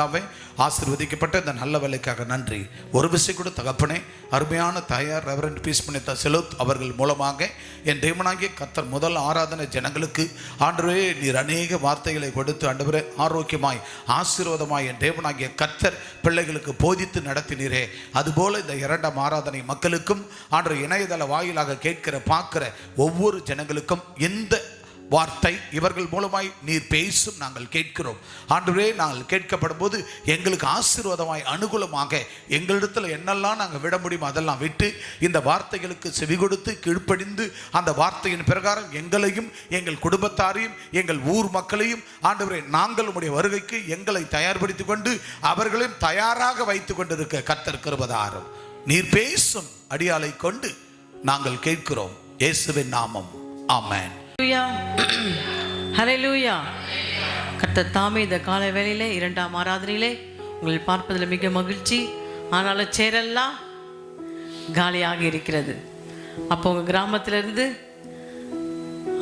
பிதாவே, ஆசீர்வதிக்கப்பட்ட இந்த நல்ல வேலைக்காக நன்றி. ஒரு விஷயம் கூட தகப்பனே, அருமையான தாயார் ரெவரண்ட் பீஸ் புனித செலோத் அவர்கள் மூலமாக என் தேவனாகிய கர்த்தர் முதல் ஆராதனை ஜனங்களுக்கு ஆண்டவரே நீர் அநேக வார்த்தைகளை கொடுத்து ஆண்டவரே ஆரோக்கியமாய் ஆசீர்வாதமாய் என் தேவனாகிய கர்த்தர் பிள்ளைகளுக்கு போதித்து நடத்தினீரே. அதுபோல இந்த இரண்டாம் ஆராதனை மக்களுக்கும் ஆண்டவர் இணையதள வாயிலாக கேட்கிற பார்க்கிற ஒவ்வொரு ஜனங்களுக்கும் எந்த வார்த்தை இவர்கள் மூலமாய் நீர் பேசும் நாங்கள் கேட்கிறோம். ஆண்டவரே, நாங்கள் கேட்கப்படும் போது எங்களுக்கு ஆசீர்வாதமாய் அனுகூலமாக எங்களிடத்தில் என்னெல்லாம் நாங்கள் விட முடியுமோ அதெல்லாம் விட்டு இந்த வார்த்தைகளுக்கு செவி கொடுத்து கீழ்ப்படிந்து அந்த வார்த்தையின் பிரகாரம் எங்களையும் எங்கள் குடும்பத்தாரையும் எங்கள் ஊர் மக்களையும் ஆண்டவரே நாங்கள் உடைய வருகைக்கு எங்களை தயார்படுத்திக் கொண்டு அவர்களையும் தயாராக வைத்து கொண்டிருக்க கர்த்தர் கிருபைதாரும். நீர் பேசும் அடியாளை கொண்டு நாங்கள் கேட்கிறோம். இயேசுவின் நாமம். ஆமென். ஹல்லேலூயா. கர்த்தர் தாமே இந்த காலை வேளையிலே இரண்டாம் ஆராதனையிலே உங்களை பார்ப்பதில் மிக மகிழ்ச்சி. ஆனாலும் சேரெல்லாம் காலியாக இருக்கிறது. அப்போ உங்கள் கிராமத்திலிருந்து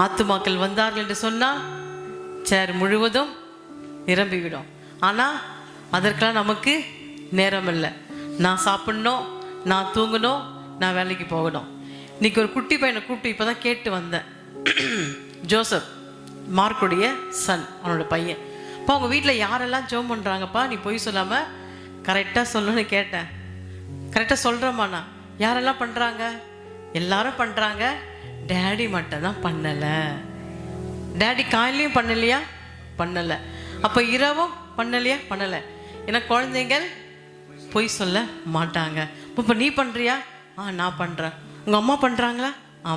ஆத்துமாக்கள் வந்தார்கள் என்று சொன்னால் சேர் முழுவதும் நிரம்பிவிடும். ஆனால் அதற்கெல்லாம் நமக்கு நேரம் இல்லை. நான் சாப்பிடணும், நான் தூங்கணும், நான் வேலைக்கு போகணும். இன்னைக்கு ஒரு குட்டி பையனை கூப்பிட்டு இப்போ தான் கேட்டு வந்தேன். ஜோசப், மார்க்குடைய சன், அவனோட பையன். அப்போ அவங்க வீட்டில் யாரெல்லாம் ஜெபம் பண்ணுறாங்கப்பா, நீ பொய் சொல்லாமல் கரெக்டாக சொல்லணும்னு கேட்டேன். கரெக்டாக சொல்கிறேம்மாண்ணா. யாரெல்லாம் பண்ணுறாங்க? எல்லாரும் பண்ணுறாங்க, டேடி மட்டும் தான் பண்ணலை. டேடி காலையிலையும் பண்ணலையா? பண்ணலை. அப்போ இரவும் பண்ணலையா? பண்ணலை. ஏன்னா குழந்தைங்கள் பொய் சொல்ல மாட்டாங்க. இப்போ நீ பண்ணுறியா? நான் பண்ணுறேன். உங்கள் அம்மா பண்ணுறாங்களா?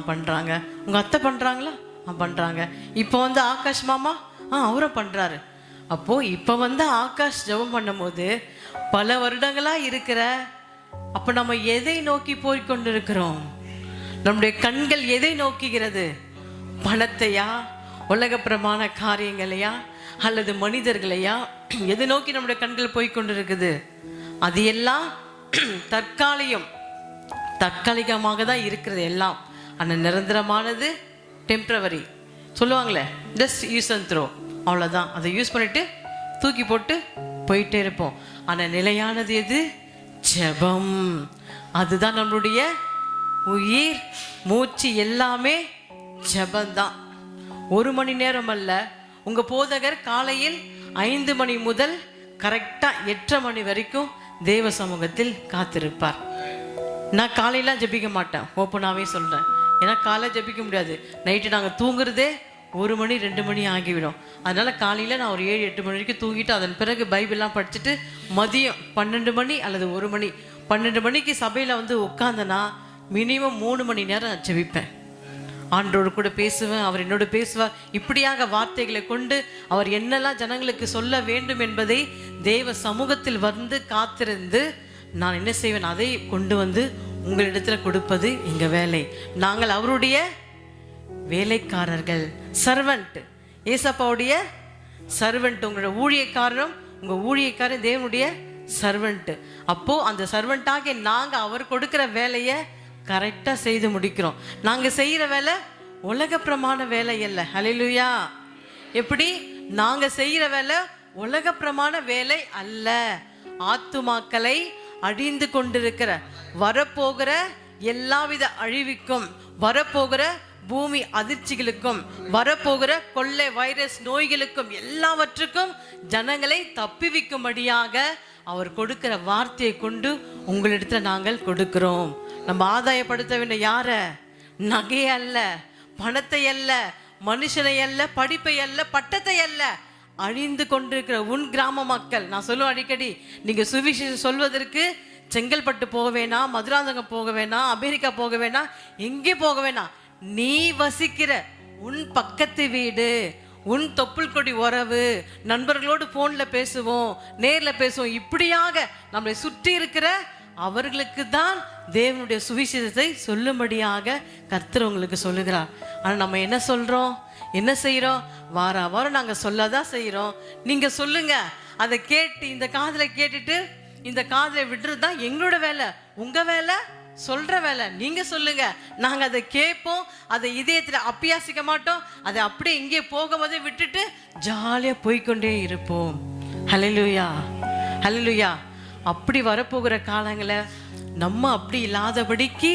பண்ணுறாங்க. உங்கள் அத்தை பண்ணுறாங்களா? பண்ணுறாங்க. இப்போ வந்து ஆகாஷ் மாமா அவரும் பண்ணுறாரு. அப்போது இப்போ வந்து ஆகாஷ் ஜெபம் பண்ணும்போது பல வருடங்களாக இருக்கிற அப்போ நம்ம எதை நோக்கி போய்கொண்டு இருக்கிறோம்? நம்முடைய கண்கள் எதை நோக்குகிறது? பணத்தையா, உலகப்பிரமான காரியங்களையா, அல்லது மனிதர்களையா? எதை நோக்கி நம்முடைய கண்கள் போய்கொண்டு இருக்குது? அது எல்லாம் தற்காலிகமாக தான் இருக்கிறது எல்லாம். ஆனால் நிரந்தரமானது டெம்ப்ரவரி சொல்லுவாங்களே, ஜஸ்ட் யூஸ் அண்ட் த்ரோ, அவ்வளோதான். அதை யூஸ் பண்ணிவிட்டு தூக்கி போட்டு போயிட்டே இருப்போம். ஆனால் நிலையானது எது? ஜெபம். அதுதான் நம்மளுடைய உயிர் மூச்சு, எல்லாமே ஜெபந்தான். 1 மணி நேரம் அல்ல. உங்கள் போதகர் காலையில் 5 மணி முதல் கரெக்டாக 8:30 மணி வரைக்கும் தேவ சமூகத்தில் காத்திருப்பார். நான் காலையெல்லாம் ஜெபிக்க மாட்டேன், ஓப்பனாகவே சொல்கிறேன். ஏன்னா காலை ஜெபிக்க முடியாது. நைட்டு நாங்கள் தூங்குறதே 1 மணி 2 மணி ஆகிவிடும். அதனால் காலையில் நான் ஒரு 7-8 மணி வரைக்கும் தூங்கிட்டு அதன் பிறகு பைபிள்லாம் படிச்சுட்டு மதியம் 12 மணி அல்லது 1 மணி 12 மணிக்கு சபையில் வந்து உட்காந்தனா மினிமம் 3 மணி நேரம் ஜெபிப்பேன். ஆண்டோடு கூட பேசுவேன், அவர் என்னோடு பேசுவார். இப்படியாக வார்த்தைகளை கொண்டு அவர் என்னெல்லாம் ஜனங்களுக்கு சொல்ல வேண்டும் என்பதை தேவ சமூகத்தில் வந்து காத்திருந்து நான் என்ன செய்வேன், அதை கொண்டு வந்து உங்களிடத்தில் கொடுப்பது எங்கள் வேலை. நாங்கள் அவருடைய வேலைக்காரர்கள், சர்வெண்ட். ஏசப்பாவுடைய சர்வெண்ட். உங்களோட ஊழியக்காரரும், உங்கள் ஊழியக்காரர் தேவனுடைய சர்வெண்ட். அப்போது அந்த சர்வெண்ட்டாக நாங்கள் அவர் கொடுக்குற வேலையை கரெக்டாக செய்து முடிக்கிறோம். நாங்கள் செய்கிற வேலை உலக பிரமாண வேலை அல்ல. ஹல்லேலூயா. எப்படி? நாங்கள் செய்கிற வேலை உலக பிரமாண வேலை அல்ல. ஆத்துமாக்களை அழிந்து கொண்டிருக்கிற வரப்போகிற எல்லாவித அழிவுக்கும், வரப்போகிற பூமி அதிர்ச்சிகளுக்கும், வரப்போகிற கொள்ளை வைரஸ் நோய்களுக்கும் எல்லாவற்றுக்கும் ஜனங்களை தப்பிவிக்கும்படியாக அவர் கொடுக்கிற வார்த்தையை கொண்டு உங்களிடத்துல நாங்கள் கொடுக்கிறோம். நம்ம ஆதாயப்படுத்த வேண்டிய யார? நகை அல்ல, பணத்தை அல்ல, மனுஷனை அல்ல, படிப்பை அல்ல, பட்டத்தை அல்ல. அழிந்து கொண்டிருக்கிற உன் கிராம மக்கள். நான் சொல்லுவேன் அடிக்கடி, நீங்க சுவிசேஷம் சொல்வதற்கு செங்கல்பட்டு போக வேணாம், மதுராந்தகம் போக வேணாம், அமெரிக்கா போக வேணாம், எங்கே போக வேணாம். நீ வசிக்கிற உன் பக்கத்து வீடு, உன் தொப்புள் கொடி உறவு, நண்பர்களோடு போன்ல பேசுவோம், நேர்ல பேசுவோம், இப்படியாக நம்மளை சுற்றி இருக்கிற அவர்களுக்கு தான் தேவனுடைய சுவிசேஷத்தை சொல்லும்படியாக கர்த்தர் உங்களுக்கு சொல்லுகிறார். ஆனால் நம்ம என்ன சொல்றோம், என்ன செய்கிறோம்? வாரம் நாங்கள் சொல்லதான் செய்கிறோம். நீங்க சொல்லுங்க, அதை கேட்டு இந்த காதலை கேட்டுட்டு இந்த காதலை விடுறது தான் எங்களோட வேலை. உங்க வேலை சொல்ற வேலை. நீங்க சொல்லுங்க, நாங்க அதை கேட்போம், அதை இதயத்தில் அப்பியாசிக்க மாட்டோம், அதை அப்படியே இங்கே போகும்போதே விட்டுட்டு ஜாலியா போய்கொண்டே இருப்போம். ஹல்லேலூயா. ஹல்லேலூயா. அப்படி வரப்போகிற காலங்களை நம்ம அப்படி இல்லாதபடிக்கு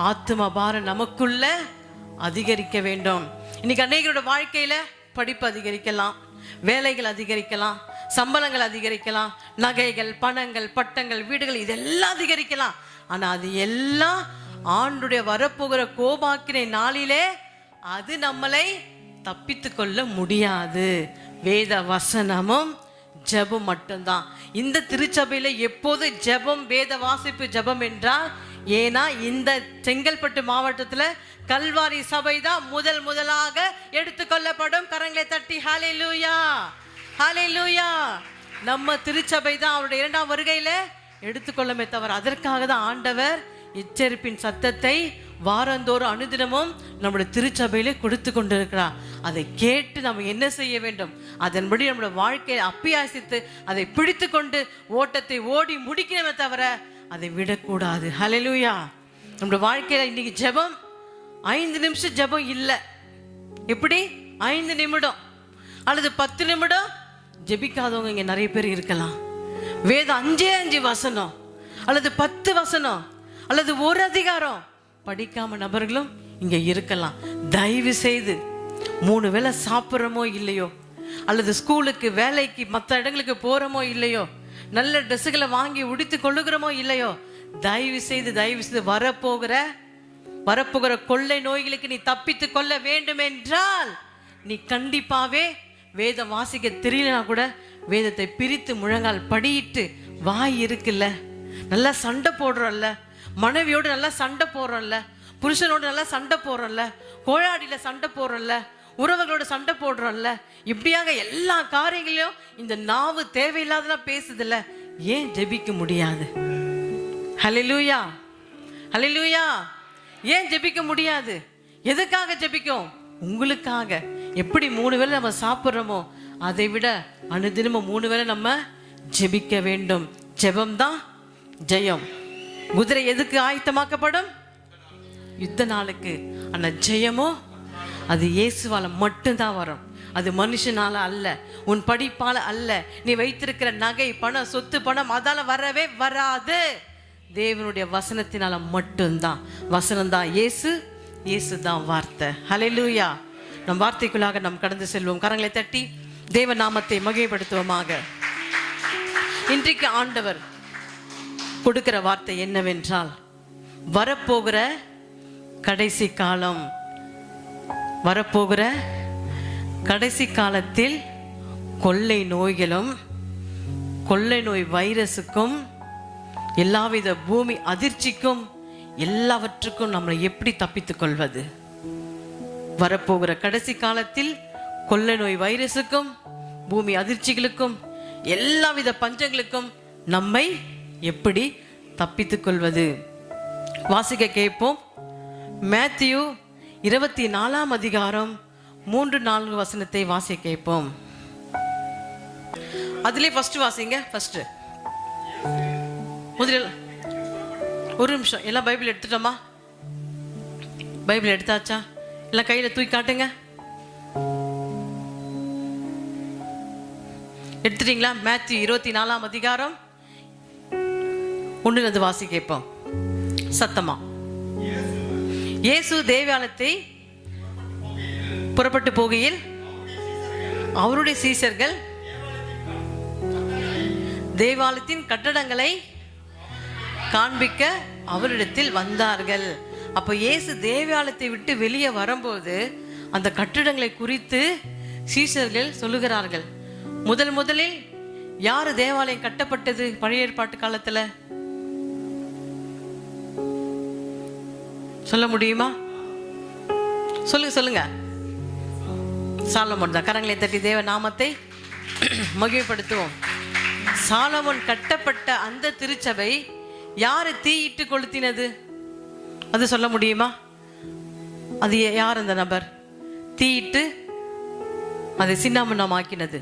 ஆத்தும பாரம் நமக்குள்ள அதிகரிக்க வேண்டும். இன்னைக்கு அநேகரோட வாழ்க்கையில படிப்பு அதிகரிக்கலாம், வேலைகள் அதிகரிக்கலாம், சம்பளங்கள் அதிகரிக்கலாம், நகைகள், பணங்கள், பட்டங்கள், வீடுகள், இதெல்லாம் அதிகரிக்கலாம். ஆனா அது எல்லாம் ஆண்டுடைய வரப்போகிற கோபாக்கினை நாளிலே அது நம்மளை தப்பித்து கொள்ள முடியாது. வேத வசனமும் ஜெபம் மட்டும்தான். இந்த திருச்சபையில எப்போது ஜெபம், வேத வாசிப்பு ஜெபம் என்றால், ஏன்னா இந்த செங்கல்பட்டு மாவட்டத்துல கல்வாரி சபை தான் முதலாக எடுத்துக்கொள்ளப்படும். கரங்களை தட்டி ஹல்லேலூயா, ஹல்லேலூயா. நம்ம திருச்சபை தான் அவருடைய 2ஆம் வருகையில எடுத்துக்கொள்ளமே தவிர, அதற்காக தான் ஆண்டவர் எச்சரிப்பின் சத்தத்தை வாரந்தோறும் அனுதினமும் நம்முடைய திருச்சபையிலே கொடுத்து கொண்டிருக்கிறார். அதை கேட்டு நம்ம என்ன செய்ய வேண்டும்? அதன்படி நம்முடைய வாழ்க்கையை அப்பியாசித்து அதை பிடித்து கொண்டு ஓட்டத்தை ஓடி முடிக்கணுமே தவிர அதை விடக்கூடாது. ஹல்லேலூயா. நம்முடைய வாழ்க்கையில இன்னைக்கு ஜெபம் 5 நிமிஷம் ஜெபம் இல்லை. எப்படி 5 நிமிடம் அல்லது 10 நிமிடம் ஜெபிக்காதவங்க இங்க நிறைய பேர் இருக்கலாம். வேதம் 5 வசனம் அல்லது 10 வசனம் அல்லது ஒரு அதிகாரம் படிக்காம நபர்களும் இங்க இருக்கலாம். தயவு செய்து 3 வேளை சாப்பிட்றோமோ இல்லையோ, அல்லது ஸ்கூலுக்கு, வேலைக்கு, மற்ற இடங்களுக்கு போறோமோ இல்லையோ, நல்ல ட்ரெஸ்ஸுகளை வாங்கி உடுத்தி கொள்ளுகிறோமோ இல்லையோ, தயவு செய்து வரப்போகிற கொள்ளை நோய்களுக்கு நீ தப்பித்து கொள்ள வேண்டும் என்றால், நீ கண்டிப்பாவே வேதம் வாசிக்க தெரியலனா கூட வேதத்தை பிரித்து முழங்கால் படியிட்டு, வாய் இருக்குல்ல, நல்லா சண்டை போடுறோம்ல, மனைவியோடு நல்லா சண்டை போடுறோம்ல, புருஷனோடு நல்லா சண்டை போடுறோம்ல, கோழாடியில சண்டை போடுறோம்ல, உறவுகளோட சண்டை போடுறோம்ல, இப்படியாக எல்லா காரியங்களையும் இந்த நாவு தேவையில்லாதெல்லாம் பேசுதுல்ல, ஏன் ஜெபிக்க முடியாது? ஹல்லேலூயா, ஹல்லேலூயா. ஏன் ஜெபிக்க முடியாது? எதுக்காக ஜெபிக்கும்? உங்களுக்காக. எப்படி 3 வேளை நம்ம சாப்பிட்றோமோ அதை விட அனுதினமும் 3 வேளை நம்ம ஜெபிக்க வேண்டும். ஜெபம்தான் ஜெயம். குதிரை எதுக்கு ஆயத்தமாக்கப்படும்? யுத்த நாளுக்கு. ஆனா ஜெயமோ அது இயேசுவால மட்டும்தான் வரும். அது மனுஷனால அல்ல, உன் படிப்பால அல்ல, நீ வைத்திருக்கிற நகை, பணம், சொத்து, பணம் அதால வரவே வராது. தேவனுடைய வசனத்தினால மட்டும்தான். வசனம் தான் இயேசு, இயேசு தான் வார்த்தை. ஹல்லேலூயா. நம் வார்த்தைக்குள்ளாக நாம் கடந்து செல்வோம். கரங்களை தட்டி தேவ நாமத்தை மகிமைப்படுத்துவோமாக. இன்றைக்கு ஆண்டவர் கொடுக்கிற வார்த்தை என்னவென்றால், வரப்போகிற கடைசி காலம், வரப்போகிற கடைசி காலத்தில் கொள்ளை நோய்களும், கொள்ளை நோய் வைரஸுக்கும், எல்லாவித பூமி அதிர்ச்சிக்கும், எல்லாவற்றுக்கும் நம்மளை எப்படி தப்பித்துக் கொள்வது? வரப்போகிற கடைசி காலத்தில் கொள்ளை நோய் வைரஸுக்கும், பூமி அதிர்ச்சிகளுக்கும், எல்லாவித பஞ்சங்களுக்கும் நம்மை எப்படி தப்பித்துக் கொள்வது? வாசிக்க கேட்போம். மேத்யூ 24ஆம் அதிகாரம் 3-4 வசனத்தை வாசிக்க கேட்போம். அதிலே ஃபர்ஸ்ட் வாசிங்க. ஃபர்ஸ்ட் முதலில் ஒரு நிமிஷம். எல்லாம் பைபிள் எடுத்துட்டோமா? பைபிள் எடுத்தாச்சா? எல்லாம் கையில தூக்கி காட்டுங்க. எடுத்துட்டீங்களா? மேத்யூ 24ஆம் அதிகாரம் 1 வாசி கேட்போம் சத்தமா. இயேசு தேவாலயத்தை புறப்பட்டு போகையில் அவருடைய சீஷர்கள் தேவாலயத்தின் கட்டடங்களை காண்பிக்க அவரிடத்தில் வந்தார்கள். அப்போ இயேசு தேவாலயத்தை விட்டு வெளியே வரும்போது அந்த கட்டிடங்களை குறித்து சீஷர்கள் சொல்லுகிறார்கள். முதலில் யாரு தேவாலயம் கட்டப்பட்டது பழைய ஏற்பாட்டு காலத்துல? சொல்ல முடியுமா? சொல்லுங்க. சாலமோன் தான். கரங்களை தட்டி தேவ நாமத்தை மகிமைப்படுத்துவோம். சாலமோன் கட்டப்பட்ட அந்த திருச்சபை யாரு தீயிட்டு கொளுத்தினது? அது சொல்ல முடியுமா? அது யார் அந்த நபர் தீயிட்டு அதை சின்னாமண்ணமாக்கினது?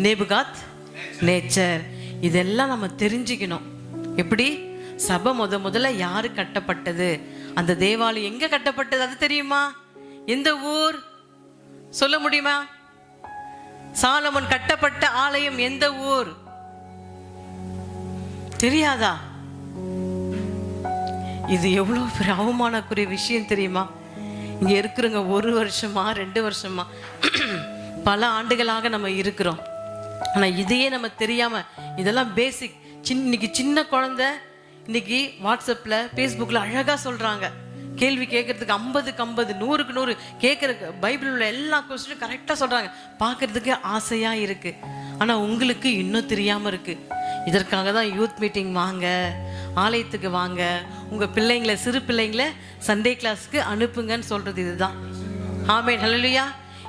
நேபுகாத் நேச்சர். இதெல்லாம் நம்ம தெரிஞ்சுக்கணும். எப்படி சபை முதல்ல யாரு கட்டப்பட்டது, அந்த தேவாலயம் எங்க கட்டப்பட்டது அது தெரியுமா? எந்த ஊர் சொல்ல முடியுமா? சாலமோன் கட்டப்பட்ட ஆலயம் எந்த ஊர் தெரியாதா? இது எவ்வளவு பெரிய அவமானக்குரிய விஷயம் தெரியுமா? இங்க இருக்கிறவங்க 1 வருஷமா 2 வருஷமா பல ஆண்டுகளாக நம்ம இருக்கிறோம். ஆனா இதையே நம்ம தெரியாம, இதெல்லாம் பேசிக். இன்னைக்கு சின்ன குழந்தை இன்னைக்கு வாட்ஸ்அப்ல ஃபேஸ்புக்ல அழகா சொல்றாங்க. கேள்வி கேட்கறதுக்கு 50க்கு 50 100க்கு 100 கேட்கற பைபிள் உள்ள எல்லா கொஸ்டினும் கரெக்டா சொல்றாங்க. பார்க்கறதுக்கு ஆசையா இருக்கு. ஆனா உங்களுக்கு இன்னும் தெரியாம இருக்கு. இதற்காக தான் யூத் மீட்டிங் வாங்க, ஆலயத்துக்கு வாங்க, உங்க பிள்ளைங்களை, சிறு பிள்ளைங்களை சண்டே கிளாஸ்க்கு அனுப்புங்கன்னு சொல்றது இதுதான். ஆமென், ஹல்லேலூயா.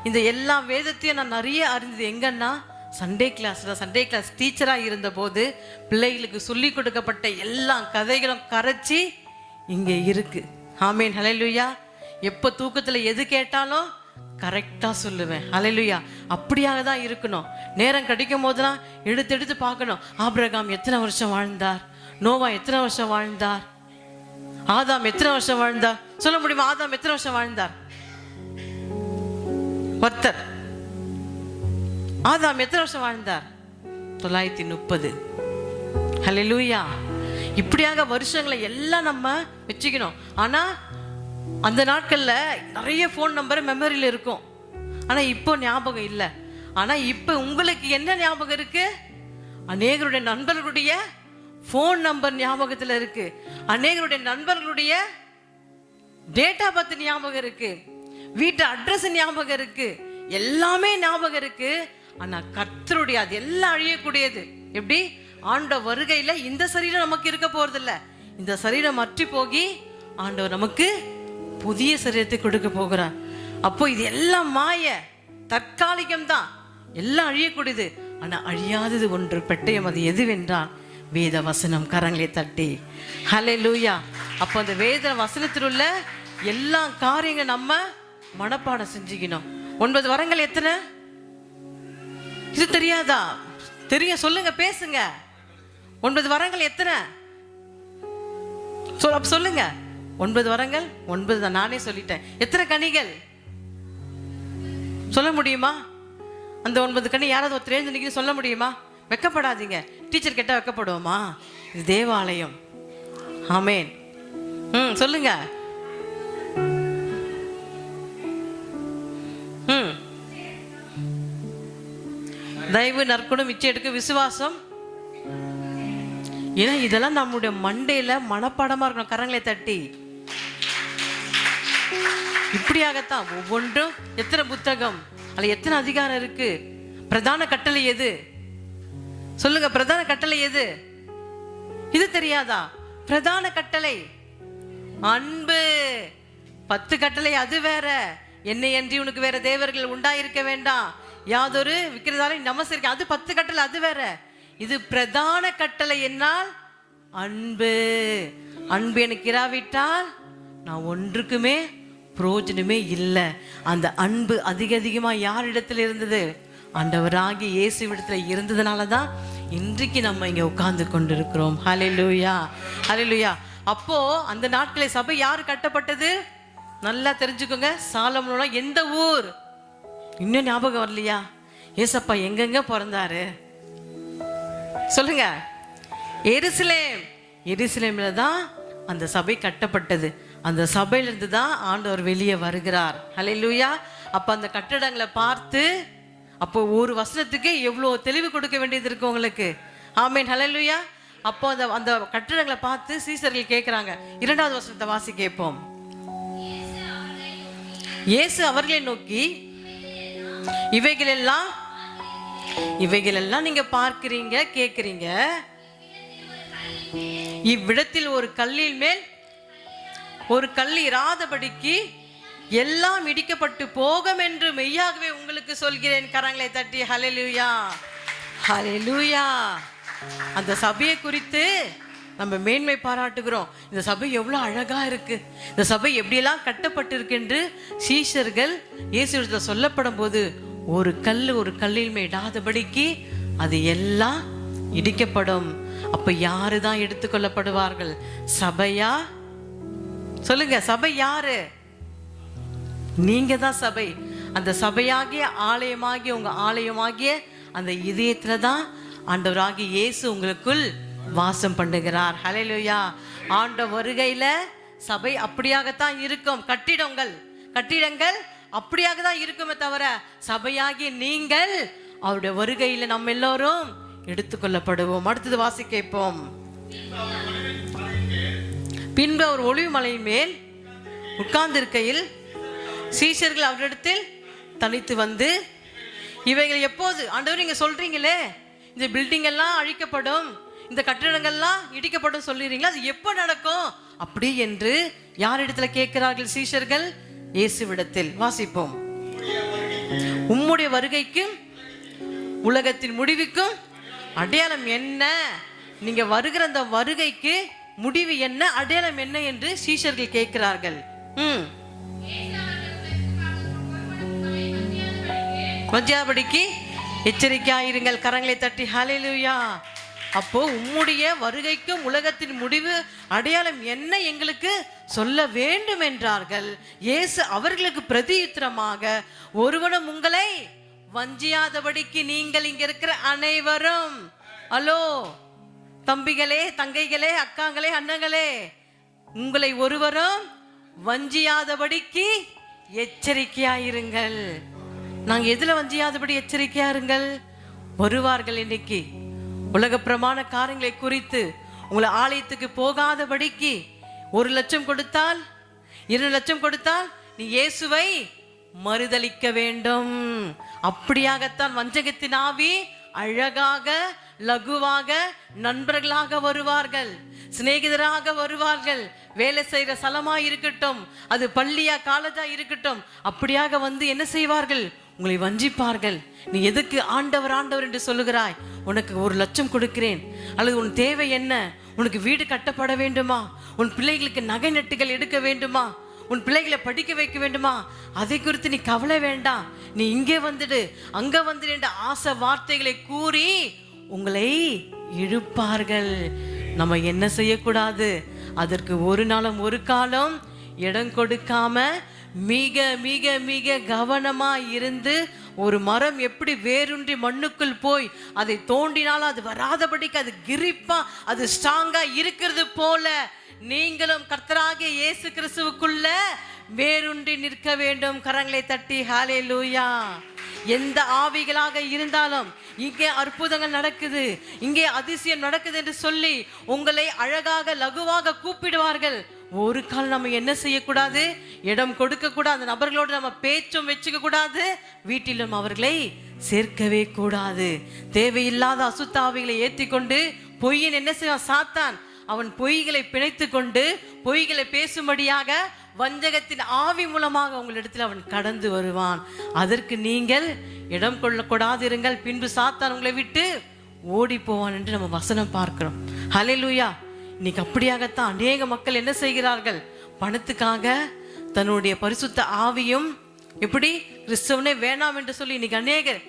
இந்த எல்லா வேதத்தையும் நான் நிறைய அறிந்தது எங்கன்னா சண்டே கிளாஸ்ல. சண்டே கிளாஸ் டீச்சராக இருந்தபோது பிள்ளைகளுக்கு சொல்லி கொடுக்கப்பட்ட எல்லா கதைகளும் கரைச்சி இங்கே இருக்கு. ஆமென், ஹல்லேலூயா. எப்போ தூக்கத்தில் எது கேட்டாலும் கரெக்டாக சொல்லுவேன். ஹல்லேலூயா. அப்படியாக தான் இருக்கணும். நேரம் கிடைக்கும் போதெல்லாம் எடுத்து பார்க்கணும். ஆபிரகாம் எத்தனை வருஷம் வாழ்ந்தார், நோவா எத்தனை வருஷம் வாழ்ந்தார், ஆதாம் எத்தனை வருஷம் வாழ்ந்தார்? சொல்ல முடியுமா? ஆதாம் எத்தனை வருஷம் வாழ்ந்தார்? ஒருத்தர். ஆதாம் எத்தனை வருஷம் வாழ்ந்தார்? 930. ஹல்லேலூயா. இப்படியாக வருஷங்களை எல்லாம் நம்ம வச்சுக்கணும். ஆனா அந்த நாட்கள்ல நிறைய ஃபோன் நம்பர் மெமரியில் இருக்கும். ஆனா இப்போ ஞாபகம் இல்லை. ஆனா இப்போ உங்களுக்கு என்ன ஞாபகம் இருக்கு? அநேகருடைய நண்பர்களுடைய ஃபோன் நம்பர் ஞாபகத்தில் இருக்கு. அநேகருடைய நண்பர்களுடைய டேட்டா பர்த் ஞாபகம் இருக்கு. வீட்டு அட்ரஸ் ஞாபகம் இருக்கு. எல்லாமே ஞாபகம் இருக்கு. ஆனா கர்த்தருடைய அது எல்லாம் அழியக்கூடியது. எப்படி? ஆண்டவர் வருகையில இந்த சரீரம் நமக்கு இருக்க போறது இல்ல. இந்த சரீரம் மற்றி போகி ஆண்டவர் நமக்கு புதிய சரீரத்தை கொடுக்க போகிறார். அப்போ இது எல்லாம் மாய, தற்காலிகம் தான், எல்லாம் அழியக்கூடியது. ஆனா அழியாதது ஒன்று பெட்டயம். அது எதுவென்றால் வேத வசனம். கரங்களை தட்டி ஹல்லேலூயா. அப்போ அந்த வேத வசனத்தில் உள்ள எல்லா காரியங்களும் நம்ம மனப்பாடம் செஞ்சுக்கணும். 9 வரங்கள் எத்தனை? இது தெரியாதா? தெரியும், சொல்லுங்க, பேசுங்க. 9 வரங்கள் எத்தனை? சொல்லுங்க. 9 வரங்கள் 9 தான். நானே சொல்லிட்டேன். எத்தனை கனிகள் சொல்ல முடியுமா? அந்த 9 கனி யாராவது ஒருத்தர் எழுந்து சொல்ல முடியுமா? வெக்கப்படாதீங்க. டீச்சர் கேட்டா வெக்கப்படுவோமா? இது தேவாலயம். ஆமென். சொல்லுங்க. தயவு, நற்குணம், இச்சை எடுக்க, விசுவாசம். ஏன்னா இதெல்லாம் நம்முடைய மண்டையில மனப்பாடமா இருக்கணும். கரங்களை தட்டி இப்படியாகத்தான் ஒவ்வொன்றும். எத்தனை புத்தகம், அதுல எத்தனை அதிகாரம் இருக்கு? பிரதான கட்டளை எது? சொல்லுங்க. பிரதான கட்டளை எது? இது தெரியாதா? பிரதான கட்டளை அன்பு. 10 கட்டளை அது வேற. என்னை அன்றி உனக்கு வேற தேவர்கள் உண்டாயிருக்க வேண்டாம், யாதொரு விக்கிரதாலே நமஸ்கரிக்க, அது 10 கட்டளை அது வேற. இது பிரதான கட்டளை என்னால் அன்பு. அன்பு எனக்கு இராவிட்டால் நான் ஒன்றுக்குமே பிரயோஜனமே இல்லை. அந்த அன்பு அதிகமா யாரிடத்துல இருந்தது? ஆண்டவராகிய இயேசுவிடத்துல இருந்ததுனால தான் இன்றைக்கு நம்ம இங்க உட்கார்ந்து கொண்டிருக்கிறோம். ஹல்லேலூயா, ஹல்லேலூயா. அப்போ அந்த நாட்களில் சபை யார் கட்டப்பட்டது? நல்லா தெரிஞ்சுக்கோங்க. சாலமோன் எந்த ஊர்? இன்னும் ஞாபகம் வரலையா? ஏசப்பா எங்கெங்க பிறந்தாரு? சொல்லுங்க. எருசலேம். எருசலேம்ல தான் அந்த சபை கட்டப்பட்டது. அந்த சபையிலிருந்து தான் ஆண்டவர் வெளியே வருகிறார். ஹல்லேலூயா. அப்ப அந்த கட்டடங்களை பார்த்து, அப்போ ஒரு வசனத்துக்கு எவ்வளவு தெளிவு கொடுக்க வேண்டியது இருக்கு உங்களுக்கு. ஆமென், ஹல்லேலூயா. அப்போ அந்த கட்டடங்களை பார்த்து சீசர்கள் கேட்கிறாங்க. 2வது வசனத்தை வாசி கேட்போம். இயேசு அவர்களை நோக்கி, இவைகளெல்லாம் நீங்க பார்க்கிறீங்க, கேட்கிறீங்க. இவ்விடத்தில் ஒரு கல்லின் மேல் ஒரு கல் இராதபடிக்கு எல்லாம் இடிக்கப்பட்டு போகும் என்று மெய்யாகவே உங்களுக்கு சொல்கிறேன். கரங்களை தட்டி ஹல்லேலூயா, ஹல்லேலூயா. அந்த சபையை குறித்து நம்ம மேன்மை பாராட்டுகிறோம். இந்த சபை எவ்வளவு அழகா இருக்கு, இந்த சபை எப்படியெல்லாம் கட்டப்பட்டிருக்கு என்று சீஷர்கள் இயேசுவிடத்தில் சொல்லப்படும் போது, ஒரு கல்லில் மேடாதபடிக்கு அது எல்லாம் இடிக்கப்படும். அப்ப யாரு தான் எடுத்துக்கொள்ளப்படுவார்கள்? சபையா? சொல்லுங்க. சபை யாரு? நீங்க தான் சபை. அந்த சபையாகிய ஆலயமாகிய உங்க ஆலயமாகிய அந்த இதயத்துல தான் ஆண்டவராகிய இயேசு உங்களுக்குள் வாசம் பண்ணுகிறார். ஹல்லேலூயா. ஆண்டவர் வருகையில சபை அப்படியாகத்தான் இருக்கும். கட்டிடங்கள் அப்படியாக தான் இருக்குமே தவிர சபையாகிய நீங்கள் அவருடைய வருகையில நம்ம எல்லோரும் எடுத்துக்கொள்ளப்படுவோம். அடுத்தது வாசிக்க கேட்போம். பின்பு அவர் ஒலிவு மலையின் மேல் உட்கார்ந்திருக்கையில் சீஷர்கள் அவரிடத்தில் தனித்து வந்து, இவைகள் எப்போது ஆண்டவர் நீங்க சொல்றீங்களே இந்த பில்டிங் எல்லாம் அழிக்கப்படும், இந்த கட்டிடங்கள்லாம் இடிக்கப்படும் சொல்றீங்களா, அது எப்போ நடக்கும் அப்படி என்று யாரிடத்துல கேட்கிறார்கள்? சீஷர்கள் இயேசுவிடத்தில். வாசிப்போம். உம்முடைய வருகைக்கும் உலகத்தின் முடிவுக்கும் அடையாளம் என்ன? நீங்க வருகிற அந்த வருகைக்கு முடிவு என்ன, அடையாளம் என்ன என்று சீஷர்கள் கேட்கிறார்கள். வஞ்சியாதபடிக்கு எச்சரிக்கையாயிருங்கள். கரங்களை தட்டி ஹல்லேலூயா. அப்போ உம்முடைய வருகைக்கும் உலகத்தின் முடிவு அடையாளம் என்ன எங்களுக்கு சொல்ல வேண்டும் என்றார்கள். இயேசு அவர்களுக்கு பிரதியுத்தரமாக, ஒருவனும் உங்களை வஞ்சியாதபடிக்கு நீங்கள் இங்க இருக்கிற அனைவரும், ஹலோ தம்பிகளே, தங்கைகளே, அக்காங்களே, அண்ணங்களே, உங்களை ஒருவரும் வஞ்சியாதபடிக்கு எச்சரிக்கையாயிருங்கள். நாங்க எதுல வஞ்சியாதபடி எச்சரிக்கையா இருங்கள்? வருவார்கள். இன்னைக்கு உலக பிரமாண காரியங்களை குறித்து உங்களை ஆலயத்துக்கு போகாதபடிக்கு 1 லட்சம் கொடுத்தால் 2 லட்சம் கொடுத்தால் நீ இயேசுவை மறுதலிக்க வேண்டும். அப்படியாகத்தான் வஞ்சகத்தின் ஆவி அழகாக லகுவாக நண்பர்களாக வருவார்கள், சிநேகிதராக வருவார்கள். வேலை செய்யற ஸ்தலமா இருக்கட்டும், அது பள்ளியா காலேஜா இருக்கட்டும், அப்படியாக வந்து என்ன செய்வார்கள்? உங்களை வஞ்சிப்பார்கள். நீ எதுக்கு ஆண்டவர் ஆண்டவர் என்று சொல்லுகிறாய்? உனக்கு 1 லட்சம் கொடுக்கிறேன். அல்லது உன் தேவை என்ன? உனக்கு வீடு கட்டப்பட வேண்டுமா? உன் பிள்ளைகளுக்கு நகை நட்டுகள் எடுக்க வேண்டுமா? உன் பிள்ளைகளை படிக்க வைக்க வேண்டுமா? அதை குறித்து நீ கவலை வேண்டாம். நீ இங்கே வந்துடு, அங்க வந்துடு என்ற ஆசை வார்த்தைகளை கூறி உங்களை இழுப்பார்கள். நம்ம என்ன செய்யக்கூடாது? அதற்கு ஒரு நாளும் ஒரு காலம் இடம் கொடுக்காம மிக மிக மிக கவனமா இருந்து, ஒரு மரம் எப்படி வேரூன்றி மண்ணுக்குள் போய் அதை தோண்டினாலும் அது வராதபடிக்கு அது கிரிப்பா அது ஸ்ட்ராங்கா இருக்கிறது போல நீங்களும் கர்த்தராகிய இயேசு கிறிஸ்துவுக்குள்ள வேரூன்றி நிற்க வேண்டும். கரங்களை தட்டி ஹல்லேலூயா. எந்த ஆவிகளாக இருந்தாலும் இங்கே அற்புதங்கள் நடக்குது, இங்கே அதிசயம் நடக்குது என்று சொல்லி உங்களை அழகாக லகுவாக கூப்பிடுவார்கள். ஒரு கால் நம்ம என்ன செய்யக்கூடாது? இடம் கொடுக்க கூடாது. அந்த நபர்களோடு நம்ம பேச்சும் வச்சுக்க கூடாது, வீட்டிலும் அவர்களை சேர்க்கவே கூடாது. தேவையில்லாத அசுத்தாவிகளை ஏற்றி கொண்டு பொய்யின் என்ன செய்வான் சாத்தான்? அவன் பொய்களை பிணைத்து கொண்டு பொய்களை பேசும்படியாக வஞ்சகத்தின் ஆவி மூலமாக உங்களிடத்தில் அவன் கடந்து வருவான். அதற்கு நீங்கள் இடம் கொள்ளக்கூடாது இருங்கள், பின்பு சாத்தான் உங்களை விட்டு ஓடி போவான் என்று நம்ம வசனம் பார்க்கிறோம். ஹல்லேலூயா. இன்னைக்கு அப்படியாகத்தான் அநேக மக்கள் என்ன செய்கிறார்கள்? பணத்துக்காக தன்னுடைய பரிசுத்த ஆவியும் எப்படி கிறிஸ்தவனே வேணாம் என்று சொல்லி இன்னைக்கு அநேகர்,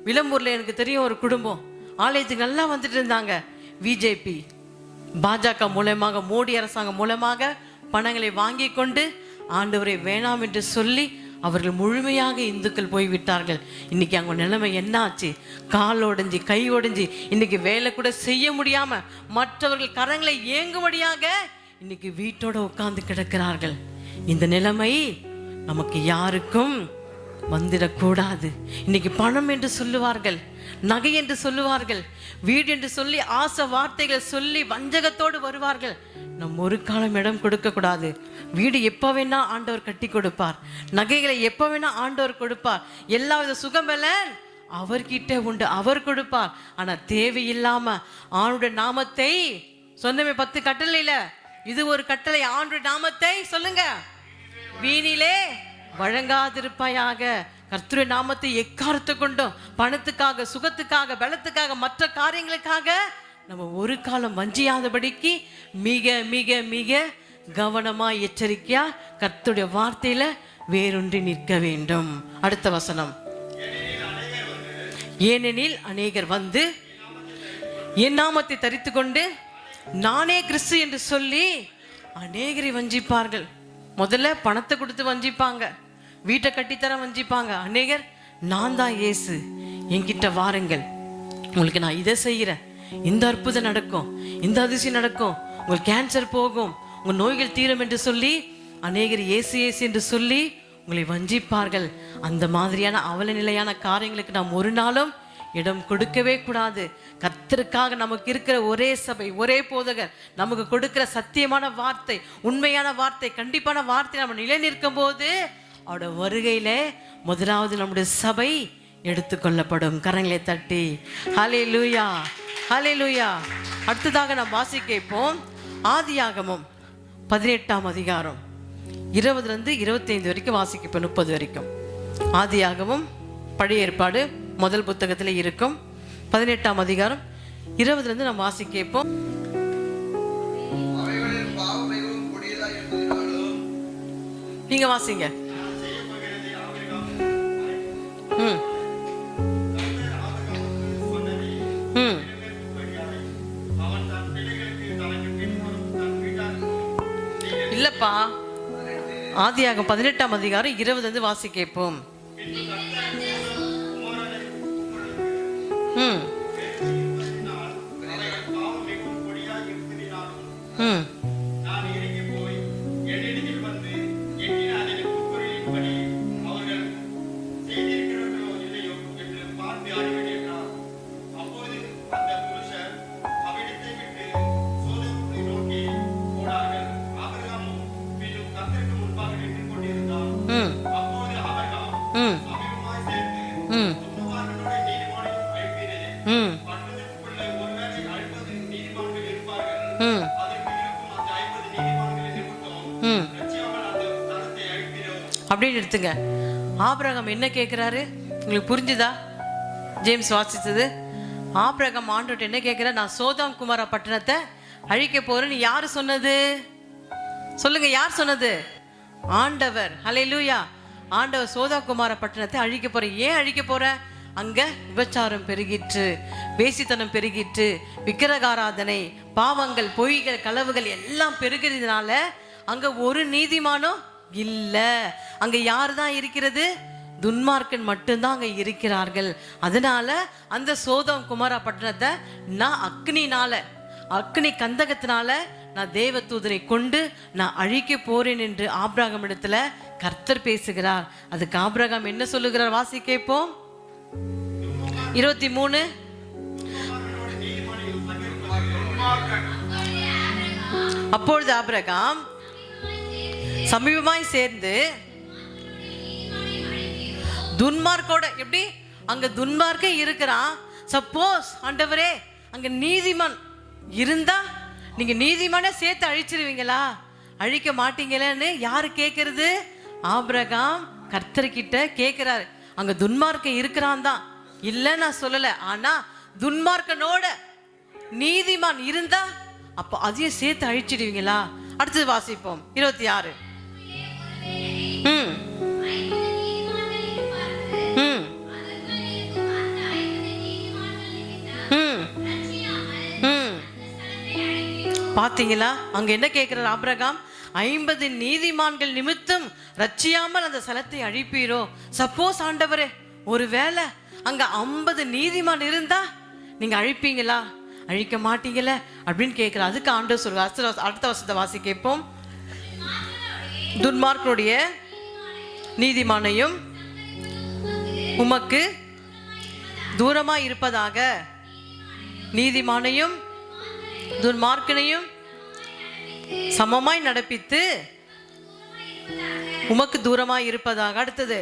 விளம்பூர்ல எனக்கு தெரியும் ஒரு குடும்பம் ஆலயத்துக்கு நல்லா வந்துட்டு இருந்தாங்க. பிஜேபி பாஜக மூலமாக, மோடி அரசாங்கம் மூலமாக பணங்களை வாங்கி கொண்டு ஆண்டவரை வேணாம் என்று சொல்லி அவர்கள் முழுமையாக இந்துக்கள் போய்விட்டார்கள். இன்னைக்கு அவங்க நிலைமை என்ன ஆச்சு? கால் உடைஞ்சி கை உடைஞ்சி இன்னைக்கு வேலை கூட செய்ய முடியாம மற்றவர்கள் கரங்களை ஏங்கும்படியாக இன்னைக்கு வீட்டோட உட்கார்ந்து கிடக்கிறார்கள். இந்த நிலைமை நமக்கு யாருக்கும் வந்துடக்கூடாது. இன்னைக்கு பணம் என்று சொல்லுவார்கள், நகை என்று சொல்லுவார்கள், வீடு என்று சொல்லி ஆசை வார்த்தைகள் சொல்லி வஞ்சகத்தோடு வருவார்கள். நம் ஒரு காலம் இடம் கொடுக்க கூடாது. வீடு எப்போ வேணா ஆண்டவர் கட்டி கொடுப்பார், நகைகளை எப்போ வேணா ஆண்டவர் கொடுப்பார், எல்லா வித சுகமெல்லாம் அவர்கிட்ட உண்டு, அவர் கொடுப்பார். ஆனா தேவையில்லாம ஆண்டுடைய நாமத்தை சொன்னமே 10 கட்டளையில இது ஒரு கட்டளை. ஆண்டுடைய நாமத்தை சொல்லுங்க, வீணிலே வழங்காதிருப்பாயாக. கர்த்தருடைய நாமத்தை எக்காரத்தை கொண்டும் பணத்துக்காக, சுகத்துக்காக, பலத்துக்காக, மற்ற காரியங்களுக்காக நம்ம ஒரு காலம் வஞ்சியாதபடிக்கு மிக மிக மிக கவனமா எச்சரிக்கையா கர்த்தருடைய வார்த்தையில வேரூன்றி நிற்க வேண்டும். அடுத்த வசனம், ஏனெனில் அநேகர் வந்து என் நாமத்தை தரித்து கொண்டு நானே கிறிஸ்து என்று சொல்லி அநேகரை வஞ்சிப்பார்கள். முதல்ல பணத்தை கொடுத்து வஞ்சிப்பாங்க, வீட்டை கட்டித்தர வஞ்சிப்பாங்க. அநேகர் நான் தான் இயேசு, என்கிட்ட வாருங்கள், உங்களுக்கு நான் இதை செய்கிறேன், இந்த அற்புதம் நடக்கும், இந்த அதிசயம் நடக்கும், உங்களுக்கு கேன்சர் போகும், உங்கள் நோய்கள் தீரும் என்று சொல்லி அநேகர் இயேசு இயேசு என்று சொல்லி உங்களை வஞ்சிப்பார்கள். அந்த மாதிரியான அவல நிலையான காரியங்களுக்கு நாம் ஒரு நாளும் இடம் கொடுக்கவே கூடாது. கர்த்தருக்காக நமக்கு இருக்கிற ஒரே சபை, ஒரே போதகர், நமக்கு கொடுக்கிற சத்தியமான வார்த்தை, உண்மையான வார்த்தை, கண்டிப்பான வார்த்தை நம்ம நிலை நிற்கும் போது அவருடைய வருகையில முதலாவது நம்முடைய சபை எடுத்துக்கொள்ளப்படும். கரங்களை தட்டி ஹல்லேலூயா, ஹல்லேலூயா. அடுத்ததாக நாம் வாசிக்க கேட்போம். ஆதியாகமம் 18ஆம் அதிகாரம் 20 25 வரைக்கும் வாசிக்கப்போம், 30 வரைக்கும். ஆதியாகமம் பழைய ஏற்பாடு முதல் புத்தகத்தில் இருக்கும் 18ஆம் அதிகாரம் 20 நாம் வாசிக்க கேட்போம். நீங்க வாசிங்க. இல்லப்பா, ஆதியாகமம் 18ஆம் அதிகாரம் 20 வாசிக்க கேட்போம். அப்படின்னு எடுத்துங்க. ஆபிரகாம் என்ன கேட்கிறாரு உங்களுக்கு புரிஞ்சுதா? ஜேம்ஸ் வாசித்தது. ஆபிரகாம் ஆண்டவர்ட்ட என்ன கேட்கிறார்? நான் சோதோம் குமார பட்டணத்தை அழிக்க போறேன்னு யாரு சொன்னது? சொல்லுங்க, யார் சொன்னது? ஆண்டவர். ஹல்லேலூயா. ஆண்டவர் சோதோம் குமார பட்டணத்தை அழிக்க போறேன். ஏன் அழிக்க போற? அங்க விபச்சாரம் பெருகிற்று, வேசித்தனம் பெருகிற்று, விக்கிரகாராதனை, பாவங்கள், பொய்கள், களவுகள் எல்லாம் பெருகிறதுனால அங்க ஒரு நீதிமானும் இல்ல. அங்க யார் தான் இருக்கிறது? துன்மார்க்கன் மட்டும்தான் அங்க இருக்கிறார்கள். அதனால அந்த சோதோம் குமாரா பட்டணத்தை நான் அக்னி கந்தகத்தினால நான் தேவதூதரை கொண்டு நான் அழிக்க போறேன் என்று ஆபிரகாம் இடத்துல கர்த்தர் பேசுகிறார். அதுக்கு ஆபிரகாம் என்ன சொல்லுகிறார்? வாசி கேட்போம். 23. அப்பொழுது ஆபிரகாம் சமீபமாய் சேர்ந்து துன்மார்க்கோட, எப்படி அங்க துன்மார்க்க இருக்கிறான். சப்போஸ் ஆண்டவரே அங்க நீதிமான் இருந்தா நீங்க நீதிமான சேர்த்து அழிச்சிருவீங்களா? அழிக்க மாட்டீங்களேன்னு யாரு கேட்கறது? ஆபிரகாம் கர்த்தர்கிட்ட கேட்கிறாரு. அங்க துன்மார்க்க இருக்கிறான் தான், இல்ல நான் சொல்லல. ஆனா துன்மார்க்கனோட நீதிமான் இருந்தா அப்ப அதையும் சேர்த்து அழிச்சிடுவீங்களா? அடுத்தது வாசிப்போம். 26. பாத்தீங்களா? அங்க என்ன கேட்கிறார் ஆபிரகாம்? 50 நீதிமான்கள் நிமித்தம் ரட்சியாமல் அந்த ஸ்தலத்தை அழிப்பீரோ? சப்போஸ் ஆண்டவரே ஒருவேளை அங்க 50 நீதிமான் இருந்தா நீங்க அழிப்பீங்களா? அழிக்க மாட்டீங்களே அப்படின்னு கேட்கிற. அதுக்கு ஆண்டவர் சொல்றார். அடுத்த வசனத்தை வாசி கேட்போம். துன்மார்க்கனுடைய நீதிமானையும் உமக்கு தூரமாய் இருப்பதாக, நீதிமானையும் துன்மார்க்கனையும் சமமாய் நடப்பித்து உமக்கு தூரமாய் இருப்பதாக. அடுத்தது